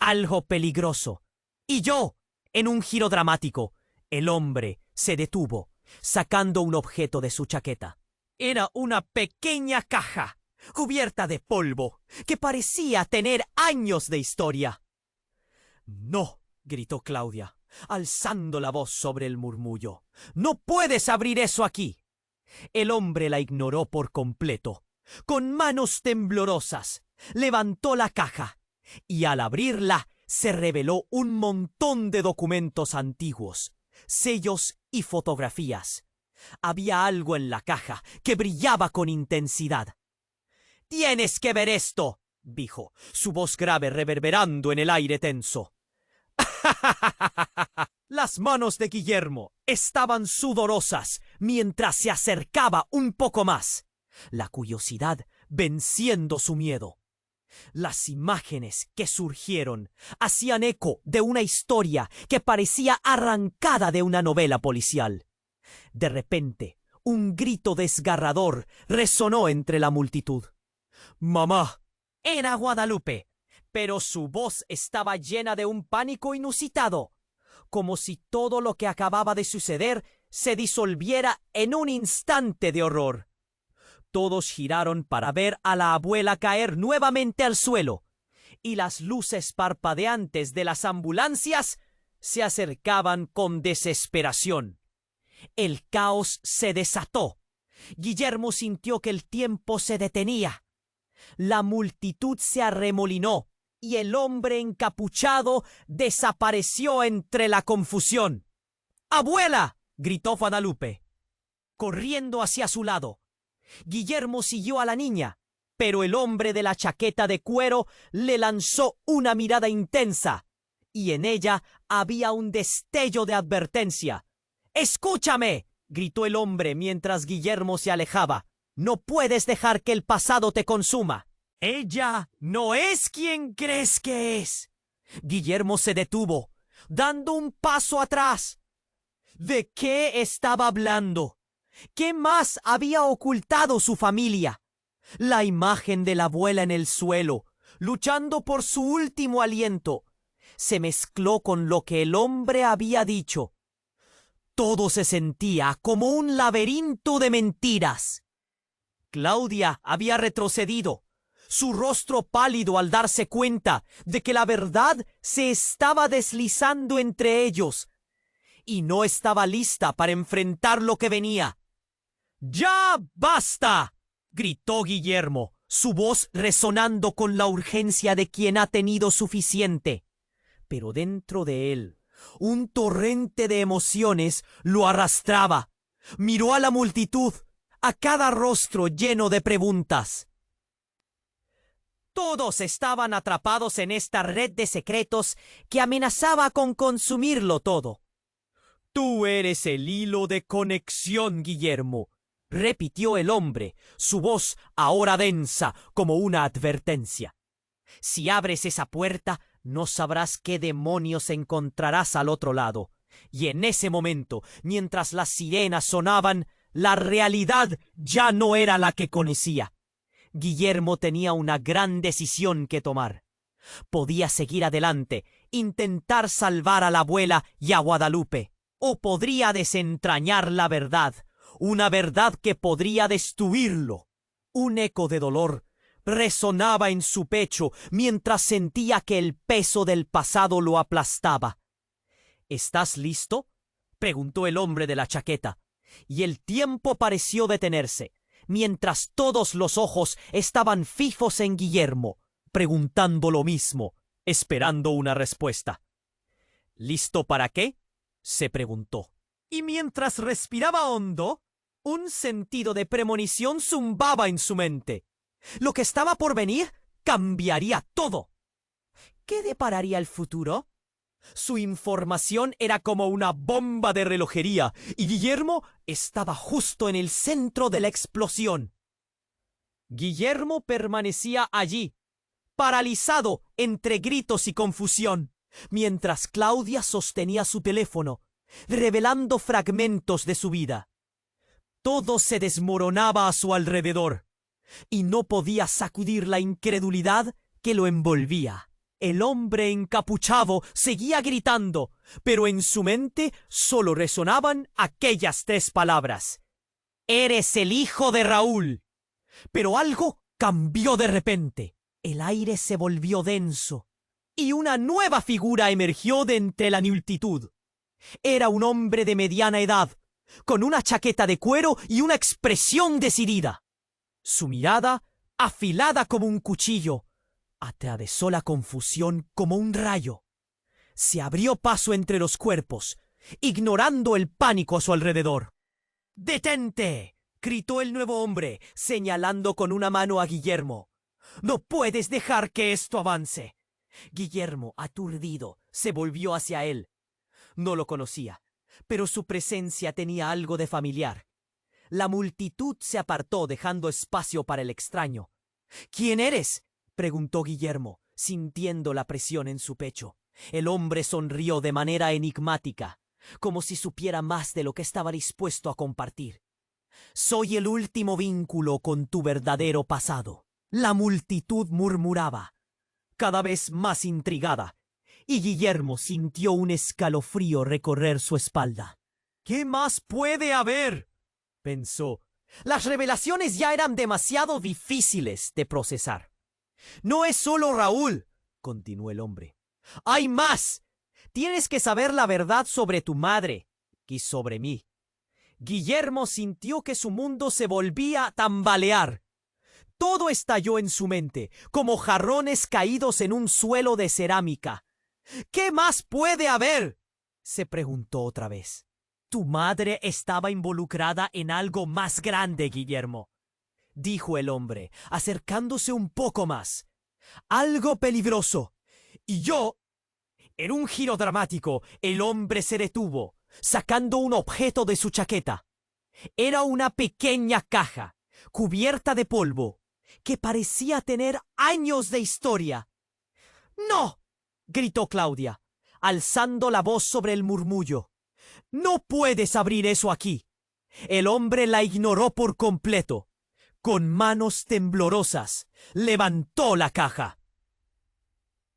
«Algo peligroso. Y yo», en un giro dramático, el hombre se detuvo, sacando un objeto de su chaqueta. Era una pequeña caja, cubierta de polvo, que parecía tener años de historia. «No», gritó Claudia, alzando la voz sobre el murmullo. «No puedes abrir eso aquí». El hombre la ignoró por completo. Con manos temblorosas, levantó la caja, y al abrirla se reveló un montón de documentos antiguos, sellos y fotografías. Había algo en la caja que brillaba con intensidad. «Tienes que ver esto», dijo, su voz grave reverberando en el aire tenso. Las manos de Guillermo estaban sudorosas mientras se acercaba un poco más, la curiosidad venciendo su miedo. Las imágenes que surgieron hacían eco de una historia que parecía arrancada de una novela policial. De repente, un grito desgarrador resonó entre la multitud. «¡Mamá!». Era Guadalupe, pero su voz estaba llena de un pánico inusitado, como si todo lo que acababa de suceder se disolviera en un instante de horror. Todos giraron para ver a la abuela caer nuevamente al suelo, y las luces parpadeantes de las ambulancias se acercaban con desesperación. El caos se desató. Guillermo sintió que el tiempo se detenía. La multitud se arremolinó y el hombre encapuchado desapareció entre la confusión. «¡Abuela!», gritó Guadalupe, corriendo hacia su lado. Guillermo siguió a la niña, pero el hombre de la chaqueta de cuero le lanzó una mirada intensa, y en ella había un destello de advertencia. «¡Escúchame!», gritó el hombre mientras Guillermo se alejaba. «No puedes dejar que el pasado te consuma. Ella no es quien crees que es». Guillermo se detuvo, dando un paso atrás. ¿De qué estaba hablando? ¿Qué más había ocultado su familia? La imagen de la abuela en el suelo, luchando por su último aliento, se mezcló con lo que el hombre había dicho. Todo se sentía como un laberinto de mentiras. Claudia había retrocedido, su rostro pálido al darse cuenta de que la verdad se estaba deslizando entre ellos, y no estaba lista para enfrentar lo que venía. ¡Ya basta!, gritó Guillermo, su voz resonando con la urgencia de quien ha tenido suficiente. Pero dentro de él, un torrente de emociones lo arrastraba. Miró a la multitud, a cada rostro lleno de preguntas. Todos estaban atrapados en esta red de secretos que amenazaba con consumirlo todo. «Tú eres el hilo de conexión, Guillermo», repitió el hombre, su voz ahora densa como una advertencia. «Si abres esa puerta, no sabrás qué demonios encontrarás al otro lado». Y en ese momento, mientras las sirenas sonaban, la realidad ya no era la que conocía. Guillermo tenía una gran decisión que tomar. Podía seguir adelante, intentar salvar a la abuela y a Guadalupe, o podría desentrañar la verdad, una verdad que podría destruirlo. Un eco de dolor resonaba en su pecho mientras sentía que el peso del pasado lo aplastaba. «¿Estás listo?», preguntó el hombre de la chaqueta, y el tiempo pareció detenerse, mientras todos los ojos estaban fijos en Guillermo, preguntando lo mismo, esperando una respuesta. «¿Listo para qué?», se preguntó. Y mientras respiraba hondo, un sentido de premonición zumbaba en su mente. Lo que estaba por venir cambiaría todo. ¿Qué depararía el futuro? Su información era como una bomba de relojería, y Guillermo estaba justo en el centro de la explosión. Guillermo permanecía allí, paralizado entre gritos y confusión, mientras Claudia sostenía su teléfono, revelando fragmentos de su vida. Todo se desmoronaba a su alrededor, y no podía sacudir la incredulidad que lo envolvía. El hombre encapuchado seguía gritando, pero en su mente solo resonaban aquellas 3 palabras: «Eres el hijo de Raúl». Pero algo cambió de repente. El aire se volvió denso, y una nueva figura emergió de entre la multitud. Era un hombre de mediana edad, con una chaqueta de cuero y una expresión decidida. Su mirada, afilada como un cuchillo, atravesó la confusión como un rayo. Se abrió paso entre los cuerpos, ignorando el pánico a su alrededor. «¡Detente!», gritó el nuevo hombre, señalando con una mano a Guillermo. «No puedes dejar que esto avance». Guillermo, aturdido, se volvió hacia él. No lo conocía, pero su presencia tenía algo de familiar. La multitud se apartó, dejando espacio para el extraño. «¿Quién eres?», preguntó Guillermo, sintiendo la presión en su pecho. El hombre sonrió de manera enigmática, como si supiera más de lo que estaba dispuesto a compartir. «Soy el último vínculo con tu verdadero pasado». La multitud murmuraba, cada vez más intrigada, y Guillermo sintió un escalofrío recorrer su espalda. «¿Qué más puede haber?», pensó. Las revelaciones ya eran demasiado difíciles de procesar. «No es solo Raúl», continuó el hombre. «Hay más. Tienes que saber la verdad sobre tu madre y sobre mí». Guillermo sintió que su mundo se volvía a tambalear. Todo estalló en su mente, como jarrones caídos en un suelo de cerámica. «¿Qué más puede haber?», se preguntó otra vez. «Tu madre estaba involucrada en algo más grande, Guillermo», dijo el hombre, acercándose un poco más. «Algo peligroso. Y yo...». En un giro dramático, el hombre se detuvo, sacando un objeto de su chaqueta. Era una pequeña caja, cubierta de polvo, que parecía tener años de historia. «¡No!», gritó Claudia, alzando la voz sobre el murmullo. «No puedes abrir eso aquí». El hombre la ignoró por completo. Con manos temblorosas, levantó la caja.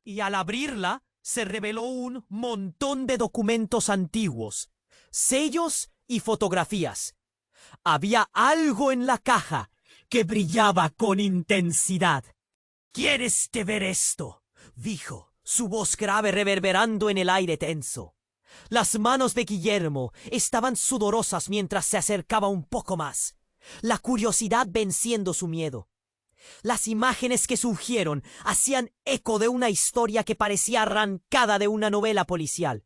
Y al abrirla, se reveló un montón de documentos antiguos, sellos y fotografías. Había algo en la caja que brillaba con intensidad. ¿Quieres ver esto?, dijo, su voz grave reverberando en el aire tenso. Las manos de Guillermo estaban sudorosas mientras se acercaba un poco más, la curiosidad venciendo su miedo. Las imágenes que surgieron hacían eco de una historia que parecía arrancada de una novela policial.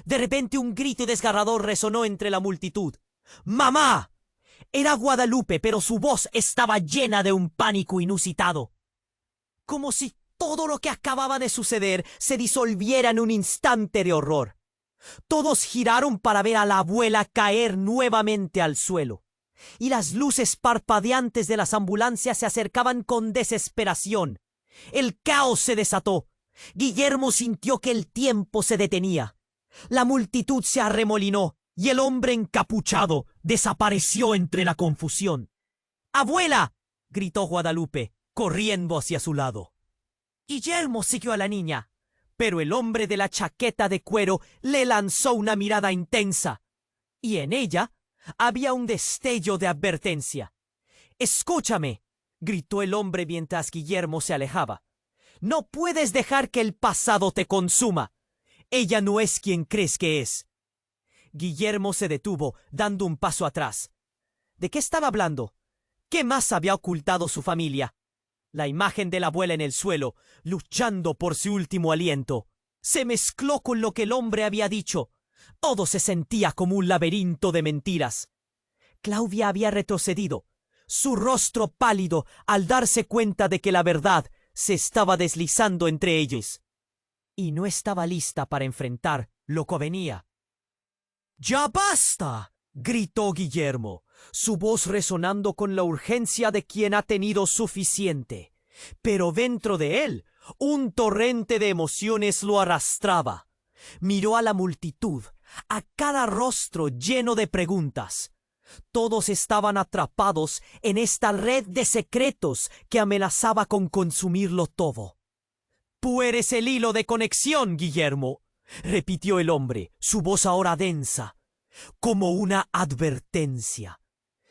De repente un grito desgarrador resonó entre la multitud. ¡Mamá! Era Guadalupe, pero su voz estaba llena de un pánico inusitado. Como si todo lo que acababa de suceder se disolviera en un instante de horror. Todos giraron para ver a la abuela caer nuevamente al suelo, y las luces parpadeantes de las ambulancias se acercaban con desesperación. El caos se desató. Guillermo sintió que el tiempo se detenía. La multitud se arremolinó y el hombre encapuchado desapareció entre la confusión. ¡Abuela!, gritó Guadalupe, corriendo hacia su lado. Guillermo siguió a la niña, pero el hombre de la chaqueta de cuero le lanzó una mirada intensa, y en ella había un destello de advertencia. «Escúchame», gritó el hombre mientras Guillermo se alejaba. «No puedes dejar que el pasado te consuma. Ella no es quien crees que es». Guillermo se detuvo, dando un paso atrás. ¿De qué estaba hablando? ¿Qué más había ocultado su familia? La imagen de la abuela en el suelo, luchando por su último aliento, se mezcló con lo que el hombre había dicho. Todo se sentía como un laberinto de mentiras. Claudia había retrocedido, su rostro pálido al darse cuenta de que la verdad se estaba deslizando entre ellos. Y no estaba lista para enfrentar lo que venía. «¡Ya basta!», gritó Guillermo, su voz resonando con la urgencia de quien ha tenido suficiente. Pero dentro de él, un torrente de emociones lo arrastraba. Miró a la multitud, a cada rostro lleno de preguntas. Todos estaban atrapados en esta red de secretos que amenazaba con consumirlo todo. «Tú eres el hilo de conexión, Guillermo», repitió el hombre, su voz ahora densa, como una advertencia.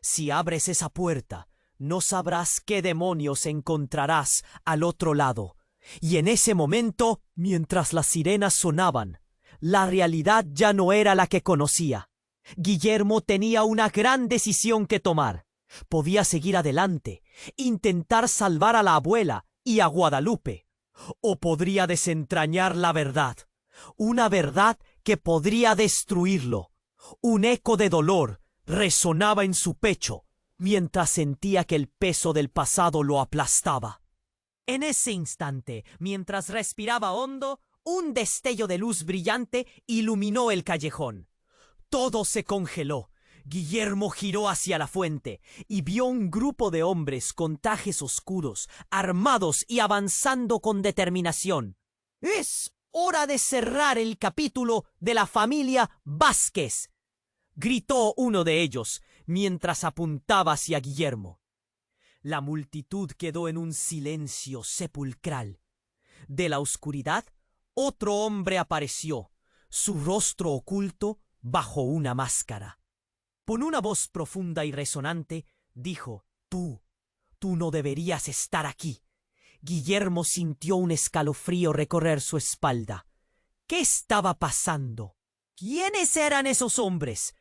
«Si abres esa puerta, no sabrás qué demonios encontrarás al otro lado». Y en ese momento, mientras las sirenas sonaban, la realidad ya no era la que conocía. Guillermo tenía una gran decisión que tomar. Podía seguir adelante, intentar salvar a la abuela y a Guadalupe, o podría desentrañar la verdad, una verdad que podría destruirlo. Un eco de dolor resonaba en su pecho mientras sentía que el peso del pasado lo aplastaba. En ese instante, mientras respiraba hondo, un destello de luz brillante iluminó el callejón. Todo se congeló. Guillermo giró hacia la fuente y vio un grupo de hombres con trajes oscuros, armados y avanzando con determinación. «Es hora de cerrar el capítulo de la familia Vázquez», gritó uno de ellos mientras apuntaba hacia Guillermo. La multitud quedó en un silencio sepulcral. De la oscuridad, otro hombre apareció, su rostro oculto bajo una máscara. Con una voz profunda y resonante, dijo: Tú no deberías estar aquí». Guillermo sintió un escalofrío recorrer su espalda. ¿Qué estaba pasando? ¿Quiénes eran esos hombres?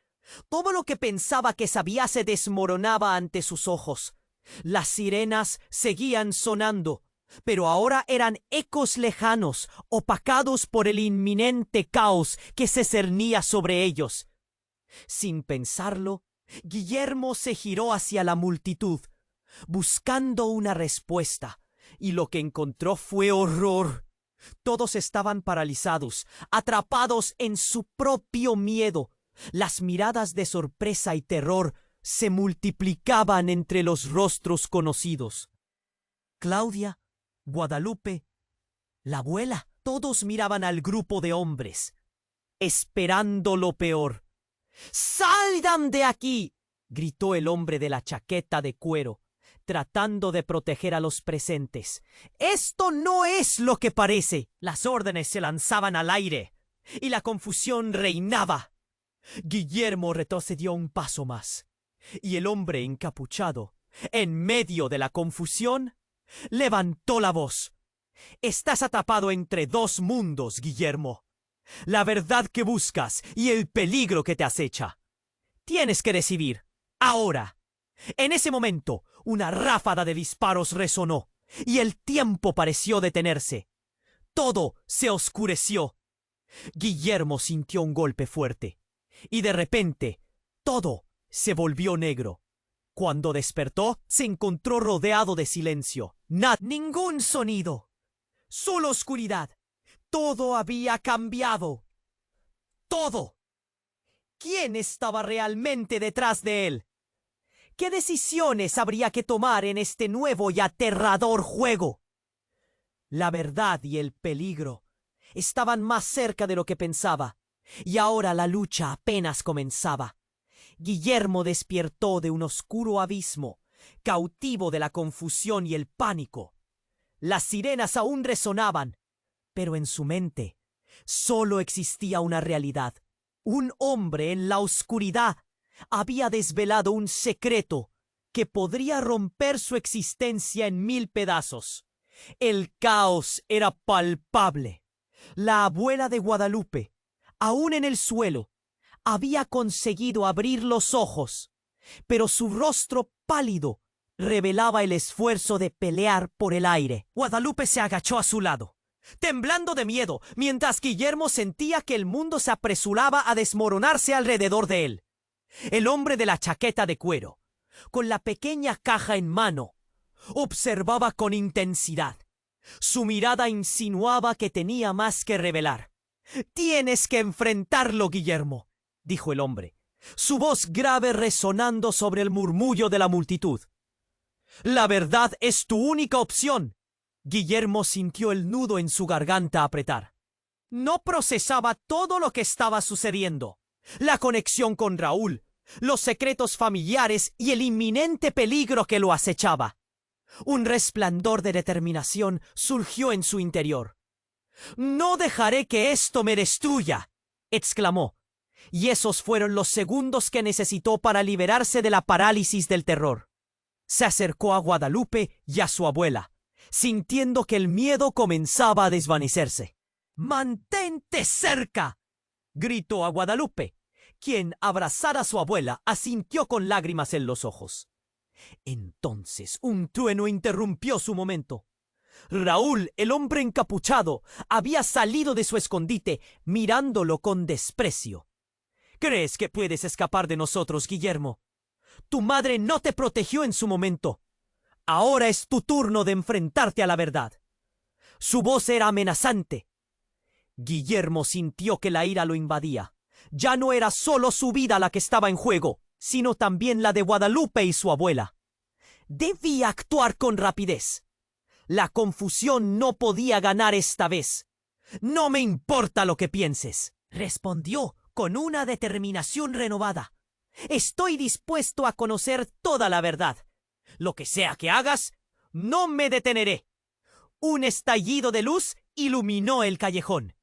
Todo lo que pensaba que sabía se desmoronaba ante sus ojos. Las sirenas seguían sonando, pero ahora eran ecos lejanos, opacados por el inminente caos que se cernía sobre ellos. Sin pensarlo, Guillermo se giró hacia la multitud, buscando una respuesta, y lo que encontró fue horror. Todos estaban paralizados, atrapados en su propio miedo. Las miradas de sorpresa y terror se multiplicaban entre los rostros conocidos. Claudia, Guadalupe, la abuela, todos miraban al grupo de hombres, esperando lo peor. «¡Salgan de aquí!», gritó el hombre de la chaqueta de cuero, tratando de proteger a los presentes. «Esto no es lo que parece». Las órdenes se lanzaban al aire y la confusión reinaba. Guillermo retrocedió un paso más, y el hombre encapuchado En medio de la confusión, levantó la voz. Estás atrapado entre dos mundos, Guillermo. La verdad que buscas y el peligro que te acecha. Tienes que decidir, ahora. En ese momento, una ráfaga de disparos resonó, y el tiempo pareció detenerse. Todo se oscureció. Guillermo sintió un golpe fuerte, y de repente, todo se volvió negro. Cuando despertó, se encontró rodeado de silencio. Ningún sonido. Solo oscuridad. Todo había cambiado. Todo. ¿Quién estaba realmente detrás de él? ¿Qué decisiones habría que tomar en este nuevo y aterrador juego? La verdad y el peligro estaban más cerca de lo que pensaba, y ahora la lucha apenas comenzaba. Guillermo despertó de un oscuro abismo, cautivo de la confusión y el pánico. Las sirenas aún resonaban, pero en su mente solo existía una realidad. Un hombre en la oscuridad había desvelado un secreto que podría romper su existencia en 1000 pedazos. El caos era palpable. La abuela de Guadalupe, aún en el suelo, había conseguido abrir los ojos, pero su rostro pálido revelaba el esfuerzo de pelear por el aire. Guadalupe se agachó a su lado, temblando de miedo, mientras Guillermo sentía que el mundo se apresuraba a desmoronarse alrededor de él. El hombre de la chaqueta de cuero, con la pequeña caja en mano, observaba con intensidad. Su mirada insinuaba que tenía más que revelar. «Tienes que enfrentarlo, Guillermo», dijo el hombre, su voz grave resonando sobre el murmullo de la multitud. «La verdad es tu única opción». Guillermo sintió el nudo en su garganta apretar. No procesaba todo lo que estaba sucediendo. La conexión con Raúl, los secretos familiares y el inminente peligro que lo acechaba. Un resplandor de determinación surgió en su interior. «No dejaré que esto me destruya», exclamó, y esos fueron los segundos que necesitó para liberarse de la parálisis del terror. Se acercó a Guadalupe y a su abuela, sintiendo que el miedo comenzaba a desvanecerse. «¡Mantente cerca!», gritó a Guadalupe, quien, abrazada a su abuela, asintió con lágrimas en los ojos. Entonces un trueno interrumpió su momento. Raúl, el hombre encapuchado, había salido de su escondite, mirándolo con desprecio. «¿Crees que puedes escapar de nosotros, Guillermo? Tu madre no te protegió en su momento. Ahora es tu turno de enfrentarte a la verdad». Su voz era amenazante. Guillermo sintió que la ira lo invadía. Ya no era solo su vida la que estaba en juego, sino también la de Guadalupe y su abuela. Debía actuar con rapidez. La confusión no podía ganar esta vez. «No me importa lo que pienses», respondió con una determinación renovada. «Estoy dispuesto a conocer toda la verdad. Lo que sea que hagas, no me deteneré». Un estallido de luz iluminó el callejón.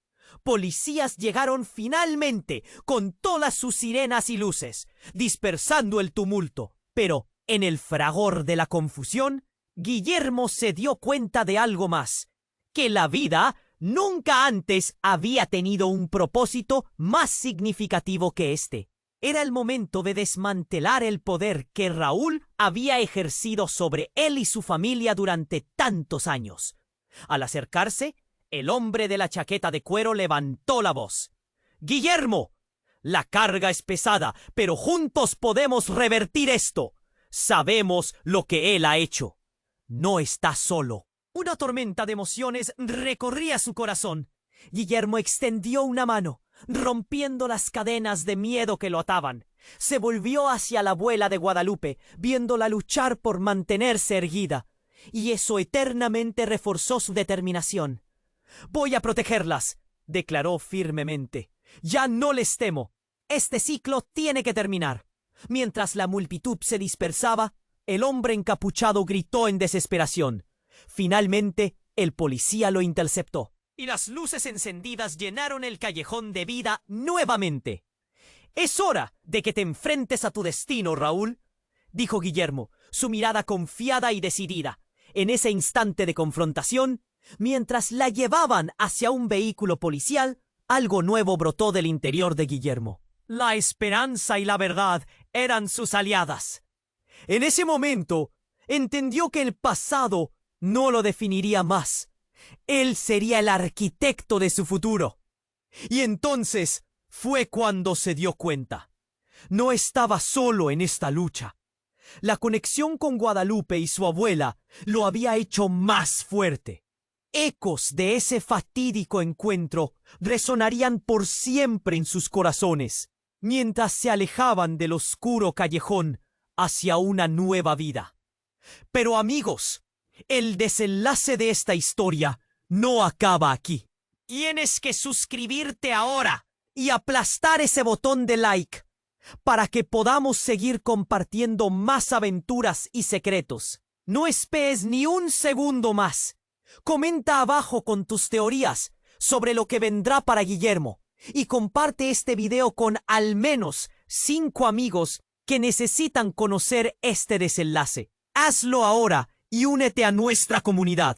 Policías llegaron finalmente con todas sus sirenas y luces, dispersando el tumulto. Pero, en el fragor de la confusión, Guillermo se dio cuenta de algo más: que la vida nunca antes había tenido un propósito más significativo que este. Era el momento de desmantelar el poder que Raúl había ejercido sobre él y su familia durante tantos años. Al acercarse, el hombre de la chaqueta de cuero levantó la voz. «Guillermo, la carga es pesada, pero juntos podemos revertir esto. Sabemos lo que él ha hecho. No está solo». Una tormenta de emociones recorría su corazón. Guillermo extendió una mano, rompiendo las cadenas de miedo que lo ataban. Se volvió hacia la abuela de Guadalupe, viéndola luchar por mantenerse erguida, y eso eternamente reforzó su determinación. «Voy a protegerlas», declaró firmemente. «Ya no les temo. Este ciclo tiene que terminar». Mientras la multitud se dispersaba, el hombre encapuchado gritó en desesperación. Finalmente, el policía lo interceptó, y las luces encendidas llenaron el callejón de vida nuevamente. «Es hora de que te enfrentes a tu destino, Raúl», dijo Guillermo, su mirada confiada y decidida. En ese instante de confrontación, mientras la llevaban hacia un vehículo policial, algo nuevo brotó del interior de Guillermo. La esperanza y la verdad eran sus aliadas. En ese momento, entendió que el pasado no lo definiría más. Él sería el arquitecto de su futuro. Y entonces fue cuando se dio cuenta. No estaba solo en esta lucha. La conexión con Guadalupe y su abuela lo había hecho más fuerte. Ecos de ese fatídico encuentro resonarían por siempre en sus corazones, mientras se alejaban del oscuro callejón hacia una nueva vida. Pero amigos, el desenlace de esta historia no acaba aquí. Tienes que suscribirte ahora y aplastar ese botón de like para que podamos seguir compartiendo más aventuras y secretos. No esperes ni un segundo más. Comenta abajo con tus teorías sobre lo que vendrá para Guillermo y comparte este video con al menos 5 amigos que necesitan conocer este desenlace. Hazlo ahora y únete a nuestra comunidad.